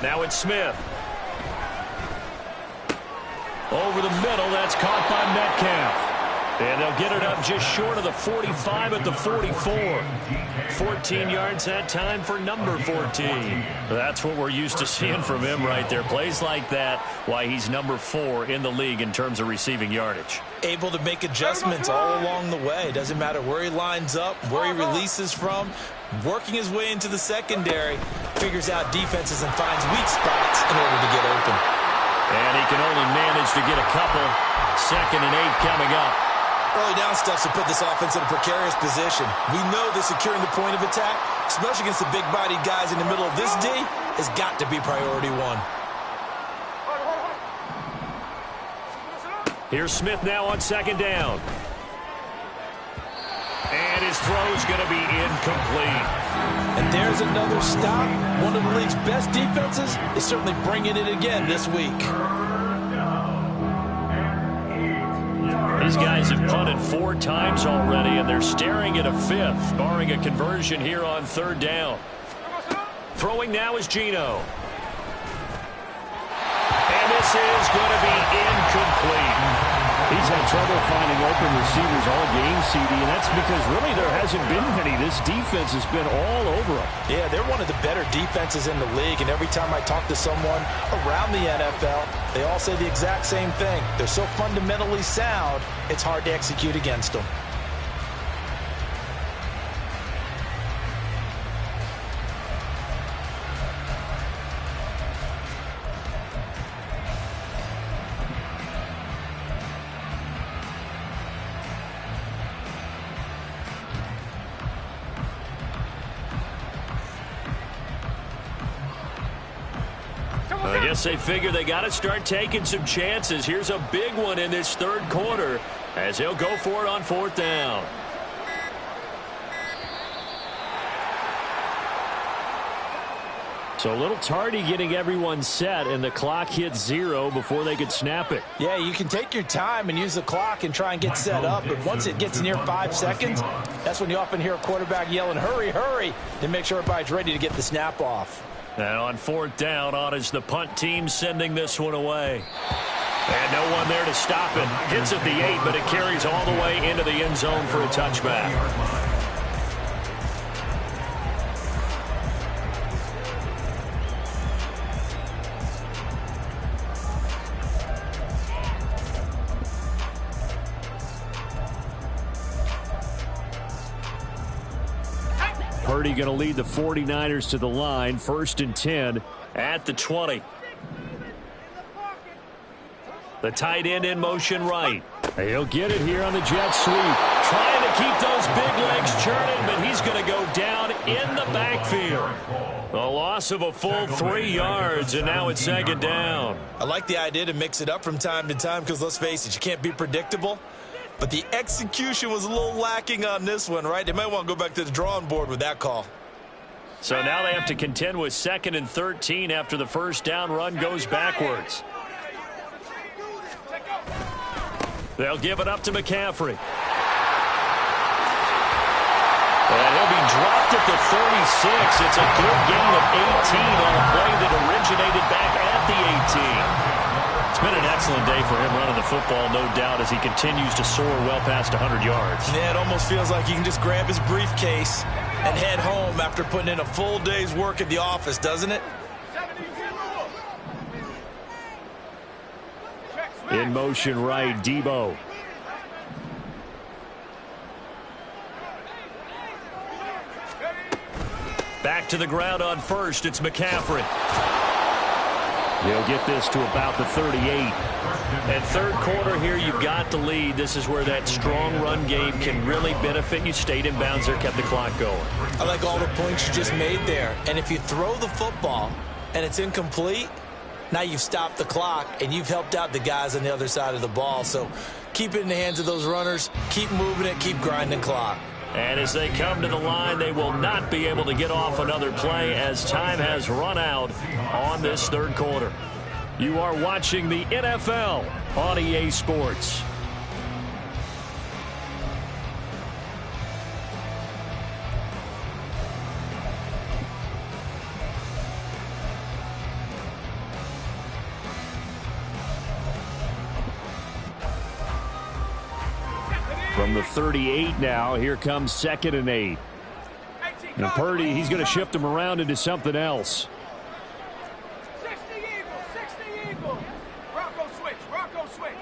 Now it's Smith. Over the middle, that's caught by Metcalf. And they'll get it up just short of the 45 at the 44. 14 yards that time for number 14. That's what we're used to seeing from him right there. Plays like that, why he's number 4 in the league in terms of receiving yardage. Able to make adjustments all along the way. Doesn't matter where he lines up, where he releases from. Working his way into the secondary, figures out defenses and finds weak spots in order to get open. And he can only manage to get a couple. 2nd and 8 coming up. Early down stuff to put this offense in a precarious position. We know that securing the point of attack, especially against the big-bodied guys in the middle of this D, has got to be priority 1. Here's Smith now on 2nd down. And his throw's going to be incomplete. And there's another stop. One of the league's best defenses is certainly bringing it again this week. These guys have punted 4 times already, and they're staring at a 5th, barring a conversion here on 3rd down. Throwing now is Geno. And this is going to be incomplete. He's had trouble finding open receivers all game, CD, and that's because really there hasn't been many. This defense has been all over them. Yeah, they're one of the better defenses in the league, and every time I talk to someone around the NFL, they all say the exact same thing. They're so fundamentally sound, it's hard to execute against them. guess they figure they got to start taking some chances. Here's a big one in this third quarter as he'll go for it on 4th down. So a little tardy getting everyone set, and the clock hits 0 before they could snap it. Yeah, you can take your time and use the clock and try and get set up, but once it gets near 5 seconds, that's when you often hear a quarterback yelling, hurry, hurry, to make sure everybody's ready to get the snap off. And on 4th down, on is the punt team sending this one away. And no one there to stop it. Hits at the 8, but it carries all the way into the end zone for a touchback. Purdy going to lead the 49ers to the line. 1st and 10 at the 20. The tight end in motion right. He'll get it here on the jet sweep. Trying to keep those big legs churning, but he's going to go down in the backfield. A loss of a full 3 yards, and now it's 2nd down. I like the idea to mix it up from time to time because, let's face it, you can't be predictable. But the execution was a little lacking on this one, right? They might want to go back to the drawing board with that call. So now they have to contend with 2nd and 13 after the 1st down run goes backwards. They'll give it up to McCaffrey. And he'll be dropped at the 36. It's a good gain of 18 on a play that originated back at the 18. It's been an excellent day for him running the football, no doubt, as he continues to soar well past 100 yards. Yeah, it almost feels like he can just grab his briefcase and head home after putting in a full day's work at the office, doesn't it? In motion right, Debo. Back to the ground on 1st. It's McCaffrey. He'll get this to about the 38. And 3rd quarter here, you've got the lead. This is where that strong run game can really benefit you. Stayed in bounds there, kept the clock going. I like all the points you just made there. And if you throw the football and it's incomplete, now you've stopped the clock and you've helped out the guys on the other side of the ball. So keep it in the hands of those runners. Keep moving it. Keep grinding the clock. And as they come to the line, they will not be able to get off another play as time has run out on this 3rd quarter. You are watching the NFL on EA Sports. From the 38 now, here comes 2nd and 8. And Purdy, he's going to shift him around into something else. 60 Eagles. Rocco switch.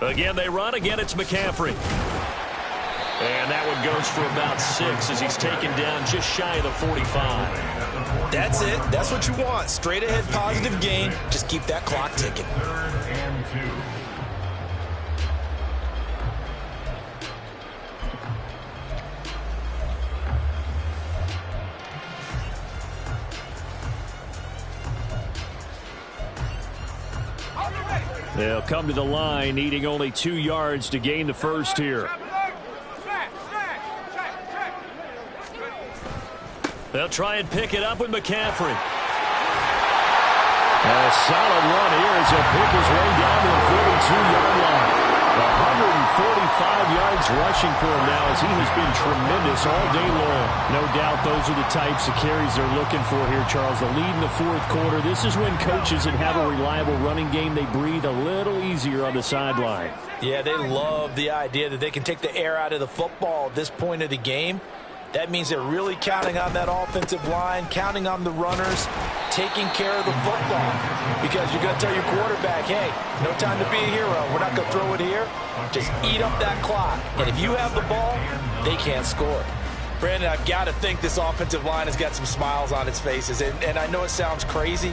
Again, they run. Again, it's McCaffrey. And that one goes for about 6 as he's taken down just shy of the 45. That's it. That's what you want. Straight ahead positive gain. Just keep that clock ticking. 3rd and 2. They'll come to the line, needing only 2 yards to gain the 1st here. They'll try and pick it up with McCaffrey. A solid run here as he'll pick his way down to the 42-yard line. 145 yards rushing for him now as he has been tremendous all day long. No doubt those are the types of carries they're looking for here, Charles. The lead in the 4th quarter. This is when coaches that have a reliable running game, they breathe a little easier on the sideline. Yeah, they love the idea that they can take the air out of the football at this point of the game. That means they're really counting on that offensive line, counting on the runners, taking care of the football. Because you're going to tell your quarterback, hey, no time to be a hero. We're not going to throw it here. Just eat up that clock. And if you have the ball, they can't score. Brandon, I've got to think this offensive line has got some smiles on its faces. And I know it sounds crazy,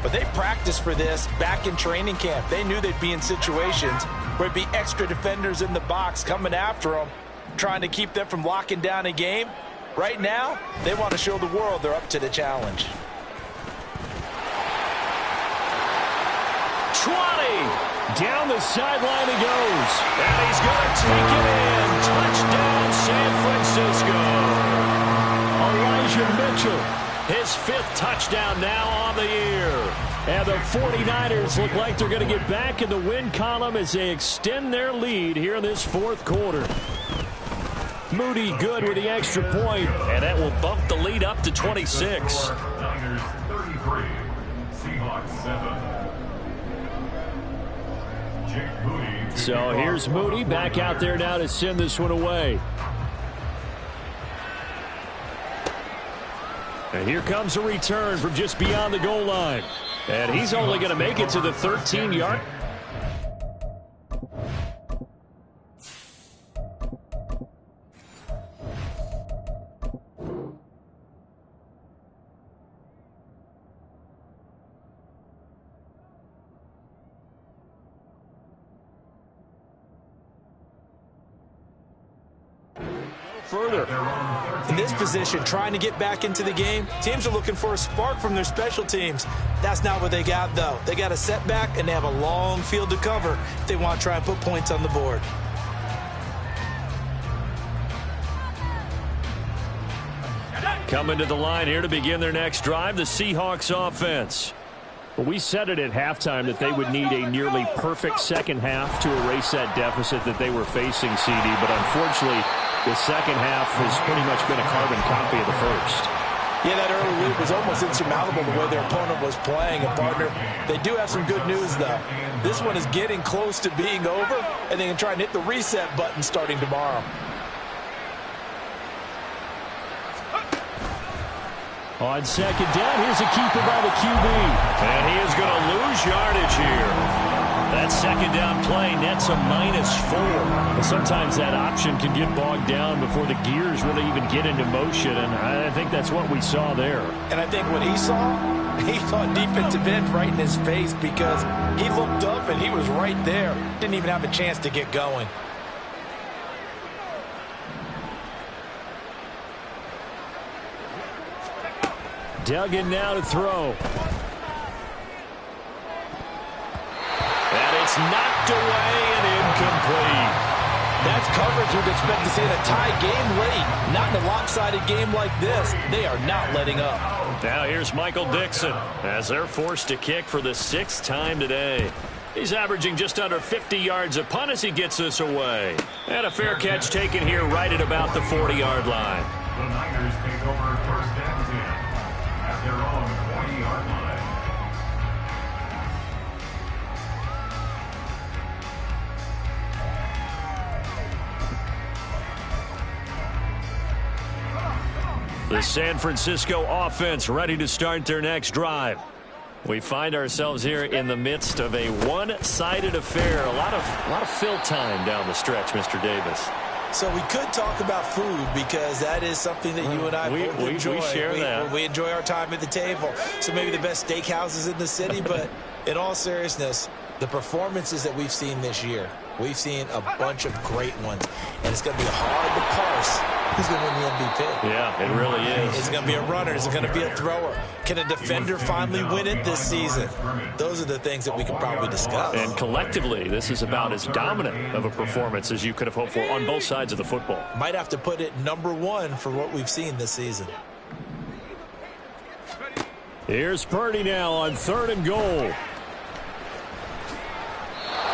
but they practiced for this back in training camp. They knew they'd be in situations where it'd be extra defenders in the box coming after them, trying to keep them from locking down a game. Right now, they want to show the world they're up to the challenge. Down the sideline he goes. And he's going to take it in. Touchdown, San Francisco. Elijah Mitchell, his 5th touchdown now on the year. And the 49ers look like they're going to get back in the win column as they extend their lead here in this 4th quarter. Moody good with the extra point. And that will bump the lead up to 26. Niners 33, Seahawks 7. So here's Moody back out there now to send this one away. And here comes a return from just beyond the goal line. And he's only going to make it to the 13-yard. Further. In this position, trying to get back into the game, teams are looking for a spark from their special teams. That's not what they got, though. They got a setback, and they have a long field to cover if they want to try and put points on the board. Coming to the line here to begin their next drive, the Seahawks offense. We said it at halftime that they would need a nearly perfect second half to erase that deficit that they were facing, CD, but unfortunately, the second half has pretty much been a carbon copy of the first. Yeah, that early lead was almost insurmountable the way their opponent was playing. And, partner, they do have some good news, though. This one is getting close to being over, and they can try and hit the reset button starting tomorrow. On second down, here's a keeper by the QB. And he is going to lose yardage here. That second down play nets a -4. And sometimes that option can get bogged down before the gears really even get into motion, and I think that's what we saw there. And I think what he saw defensive end right in his face because he looked up and he was right there. Didn't even have a chance to get going. Duggan now to throw. And it's knocked away and incomplete. That's coverage you'd expect to see in a tie game late. Not in a lopsided game like this. They are not letting up. Now here's Michael Dixon as they're forced to kick for the 6th time today. He's averaging just under 50 yards a punt as he gets this away. And a fair catch taken here right at about the 40-yard line. The Niners take over first and 10 at their own 40-yard line. The San Francisco offense ready to start their next drive. We find ourselves here in the midst of a one-sided affair. A lot of fill time down the stretch, Mr. Davis. So we could talk about food because that is something that you and I both enjoy. We share that. We enjoy our time at the table. So maybe the best steakhouses in the city, but in all seriousness, the performances that we've seen this year, we've seen a bunch of great ones, and it's going to be hard to parse who's going to win the MVP. Yeah, it really is. Is it going to be a runner? Is it going to be a thrower? Can a defender finally win it this season? Those are the things that we could probably discuss. And collectively, this is about as dominant of a performance as you could have hoped for on both sides of the football. Might have to put it #1 for what we've seen this season. Here's Purdy now on 3rd and goal.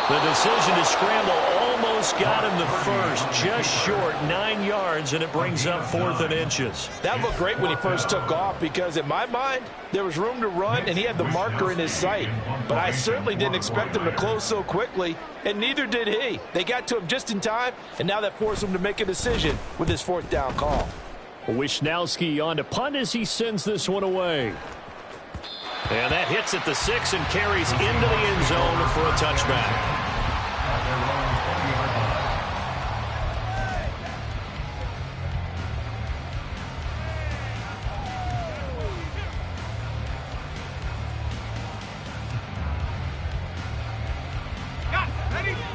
The decision to scramble almost got him the first, just short 9 yards, and it brings up 4th and inches. That looked great when he first took off because in my mind, there was room to run and he had the marker in his sight. But I certainly didn't expect him to close so quickly, and neither did he. They got to him just in time, and now that forced him to make a decision with his 4th down call. Wisnowski on to punt as he sends this one away. And that hits at the 6 and carries into the end zone for a touchback.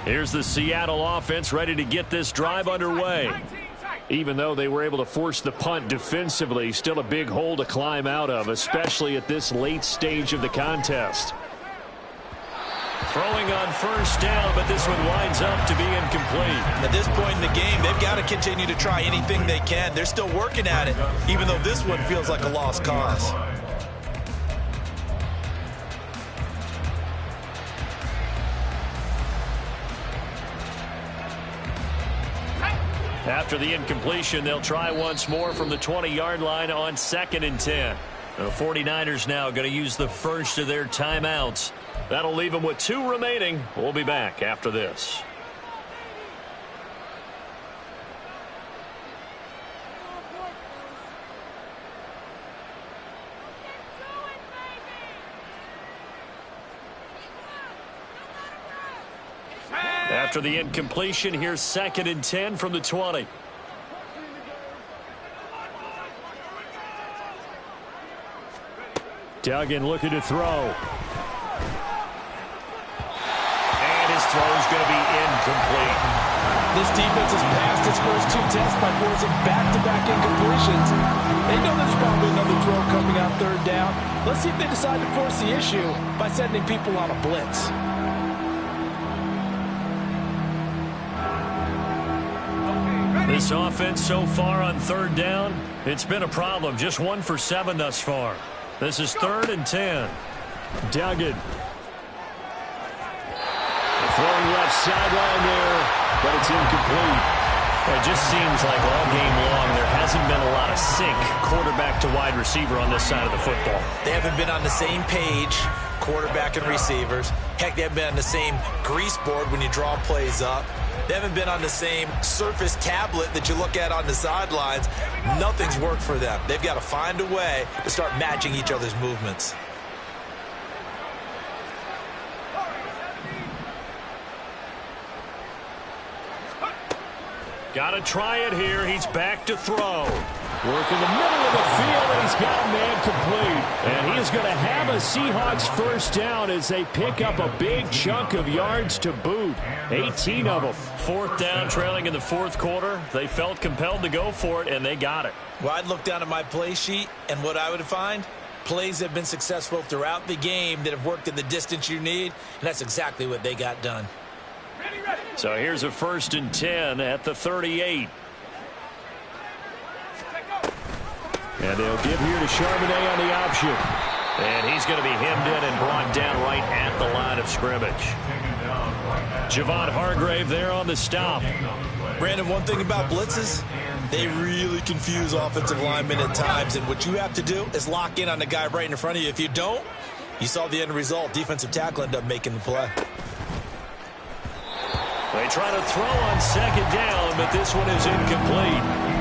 Here's the Seattle offense ready to get this drive underway. Even though they were able to force the punt defensively, still a big hole to climb out of, especially at this late stage of the contest. Throwing on first down, but this one winds up to be incomplete. At this point in the game, they've got to continue to try anything they can. They're still working at it, even though this one feels like a lost cause. After the incompletion, they'll try once more from the 20-yard line on 2nd and 10. The 49ers now going to use the first of their timeouts. That'll leave them with 2 remaining. We'll be back after this. After the incompletion, here's 2nd and 10 from the 20. Duggan looking to throw. And his throw is going to be incomplete. This defense has passed its first 2 tests by forcing back-to-back incompletions. They know there's probably another throw coming on 3rd down. Let's see if they decide to force the issue by sending people on a blitz. This offense so far on 3rd down, it's been a problem. Just 1 for 7 thus far. This is 3rd and 10. Duggan. Throwing left sideline there, but it's incomplete. It just seems like all game long there hasn't been a lot of sync quarterback to wide receiver on this side of the football. They haven't been on the same page, quarterback and receivers. Heck, they haven't been on the same grease board when you draw plays up. They haven't been on the same surface tablet that you look at on the sidelines. Nothing's worked for them. They've got to find a way to start matching each other's movements. Got to try it here. He's back to throw. Work in the middle of the field, and he's got a man complete. And he is going to have a Seahawks first down as they pick up a big chunk of yards to boot. 18 of them. 4th down, trailing in the 4th quarter. They felt compelled to go for it, and they got it. Well, I'd look down at my play sheet, and what I would find, plays that have been successful throughout the game that have worked in the distance you need, and that's exactly what they got done. So here's a 1st and 10 at the 38. And they'll give here to Charbonnet on the option. And he's going to be hemmed in and brought down right at the line of scrimmage. Javon Hargrave there on the stop. Brandon, one thing about blitzes, they really confuse offensive linemen at times, and what you have to do is lock in on the guy right in front of you. If you don't, you saw the end result. Defensive tackle ended up making the play. They try to throw on 2nd down, but this one is incomplete.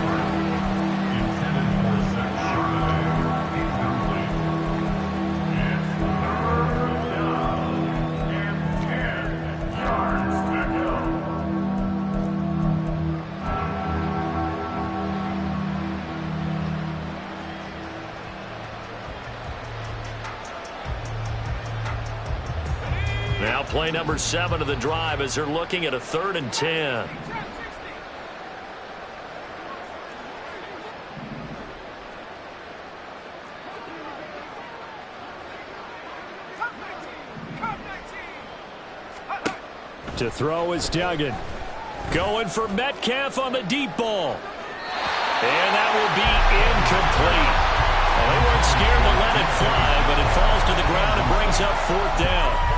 Now play number 7 of the drive as they're looking at a 3rd and 10. To throw is Duggan. Going for Metcalf on the deep ball. And that will be incomplete. Well, they weren't scared to let it fly, but it falls to the ground and brings up 4th down.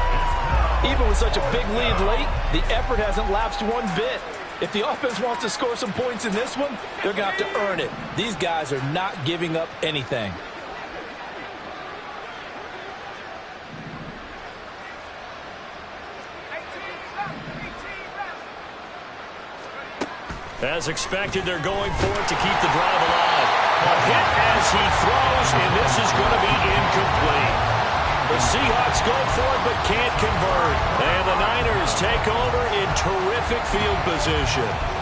Even with such a big lead late, the effort hasn't lapsed one bit. If the offense wants to score some points in this one, they're going to have to earn it. These guys are not giving up anything. As expected, they're going for it to keep the drive alive. A hit as he throws, and this is going to be incomplete. The Seahawks go for it but can't convert. And the Niners take over in terrific field position.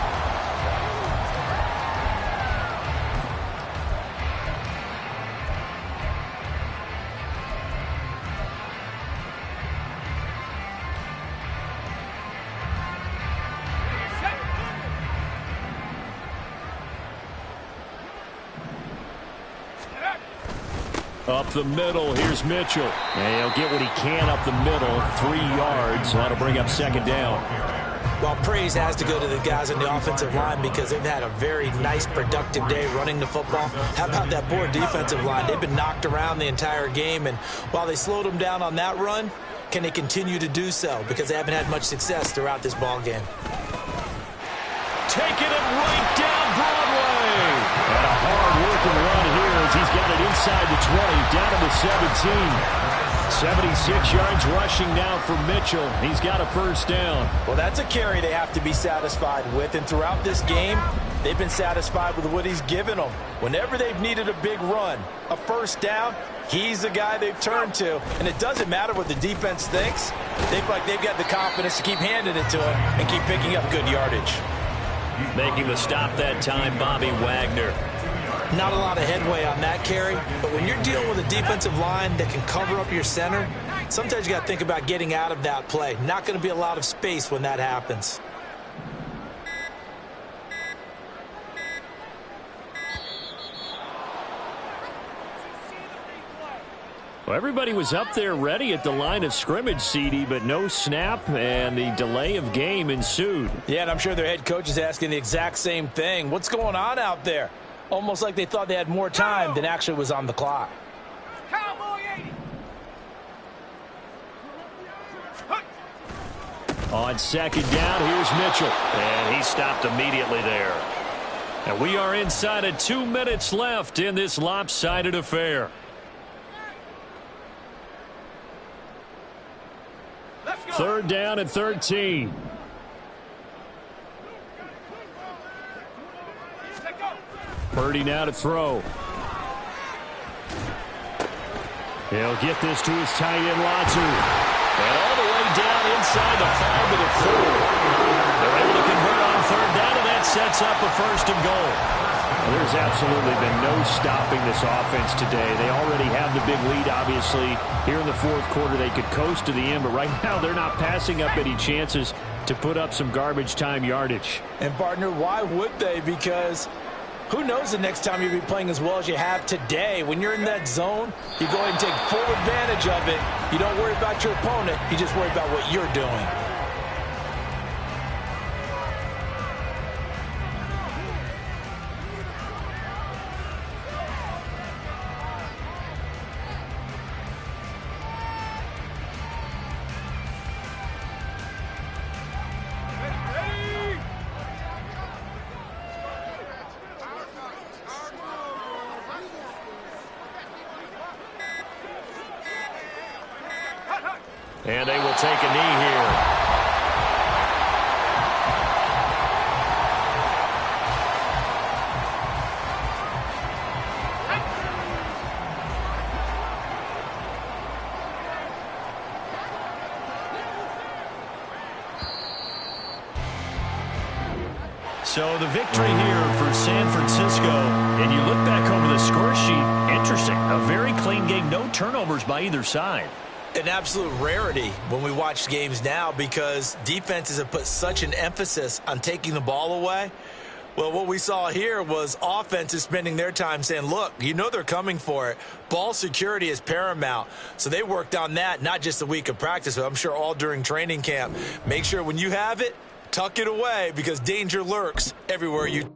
Up the middle, here's Mitchell. And he'll get what he can up the middle, 3 yards. That'll bring up second down. Well, praise has to go to the guys on the offensive line because they've had a very nice, productive day running the football. How about that poor defensive line? They've been knocked around the entire game, and while they slowed them down on that run, can they continue to do so? Because they haven't had much success throughout this ball game. Taking it right down Broadway. And a hard-working run here as he's got it inside the 20, down to the 17. 76 yards rushing now for Mitchell. He's got a first down. Well, that's a carry they have to be satisfied with. And throughout this game, they've been satisfied with what he's given them. Whenever they've needed a big run, a first down, he's the guy they've turned to. And it doesn't matter what the defense thinks. They feel like they've got the confidence to keep handing it to him and keep picking up good yardage. Making the stop that time, Bobby Wagner. Not a lot of headway on that carry, but when you're dealing with a defensive line that can cover up your center, sometimes you got to think about getting out of that play. Not going to be a lot of space when that happens. Well, everybody was up there ready at the line of scrimmage, CD, but no snap, and the delay of game ensued. Yeah, and I'm sure their head coach is asking the exact same thing. What's going on out there? Almost like they thought they had more time than actually was on the clock. Cowboy 80. On second down, here's Mitchell. And he stopped immediately there. And we are inside of 2 minutes left in this lopsided affair. Let's go. Third down and 13. Let go. Purdy now to throw. He'll get this to his tight end, Latu. And all the way down inside the 5 to the 4. They're able to convert on third down, and that sets up a first and goal. Well, there's absolutely been no stopping this offense today. They already have the big lead, obviously. Here in the fourth quarter, they could coast to the end, but right now they're not passing up any chances to put up some garbage time yardage. And, partner, why would they? Because who knows the next time you'll be playing as well as you have today. When you're in that zone, you go ahead and take full advantage of it. You don't worry about your opponent. You just worry about what you're doing. And they will take a knee here. So the victory here for San Francisco, and you look back over the score sheet, interesting. A very clean game, no turnovers by either side. An absolute rarity when we watch games now because defenses have put such an emphasis on taking the ball away. Well, what we saw here was offenses spending their time saying, look, you know they're coming for it. Ball security is paramount. So they worked on that, not just a week of practice, but I'm sure all during training camp. Make sure when you have it, tuck it away because danger lurks everywhere you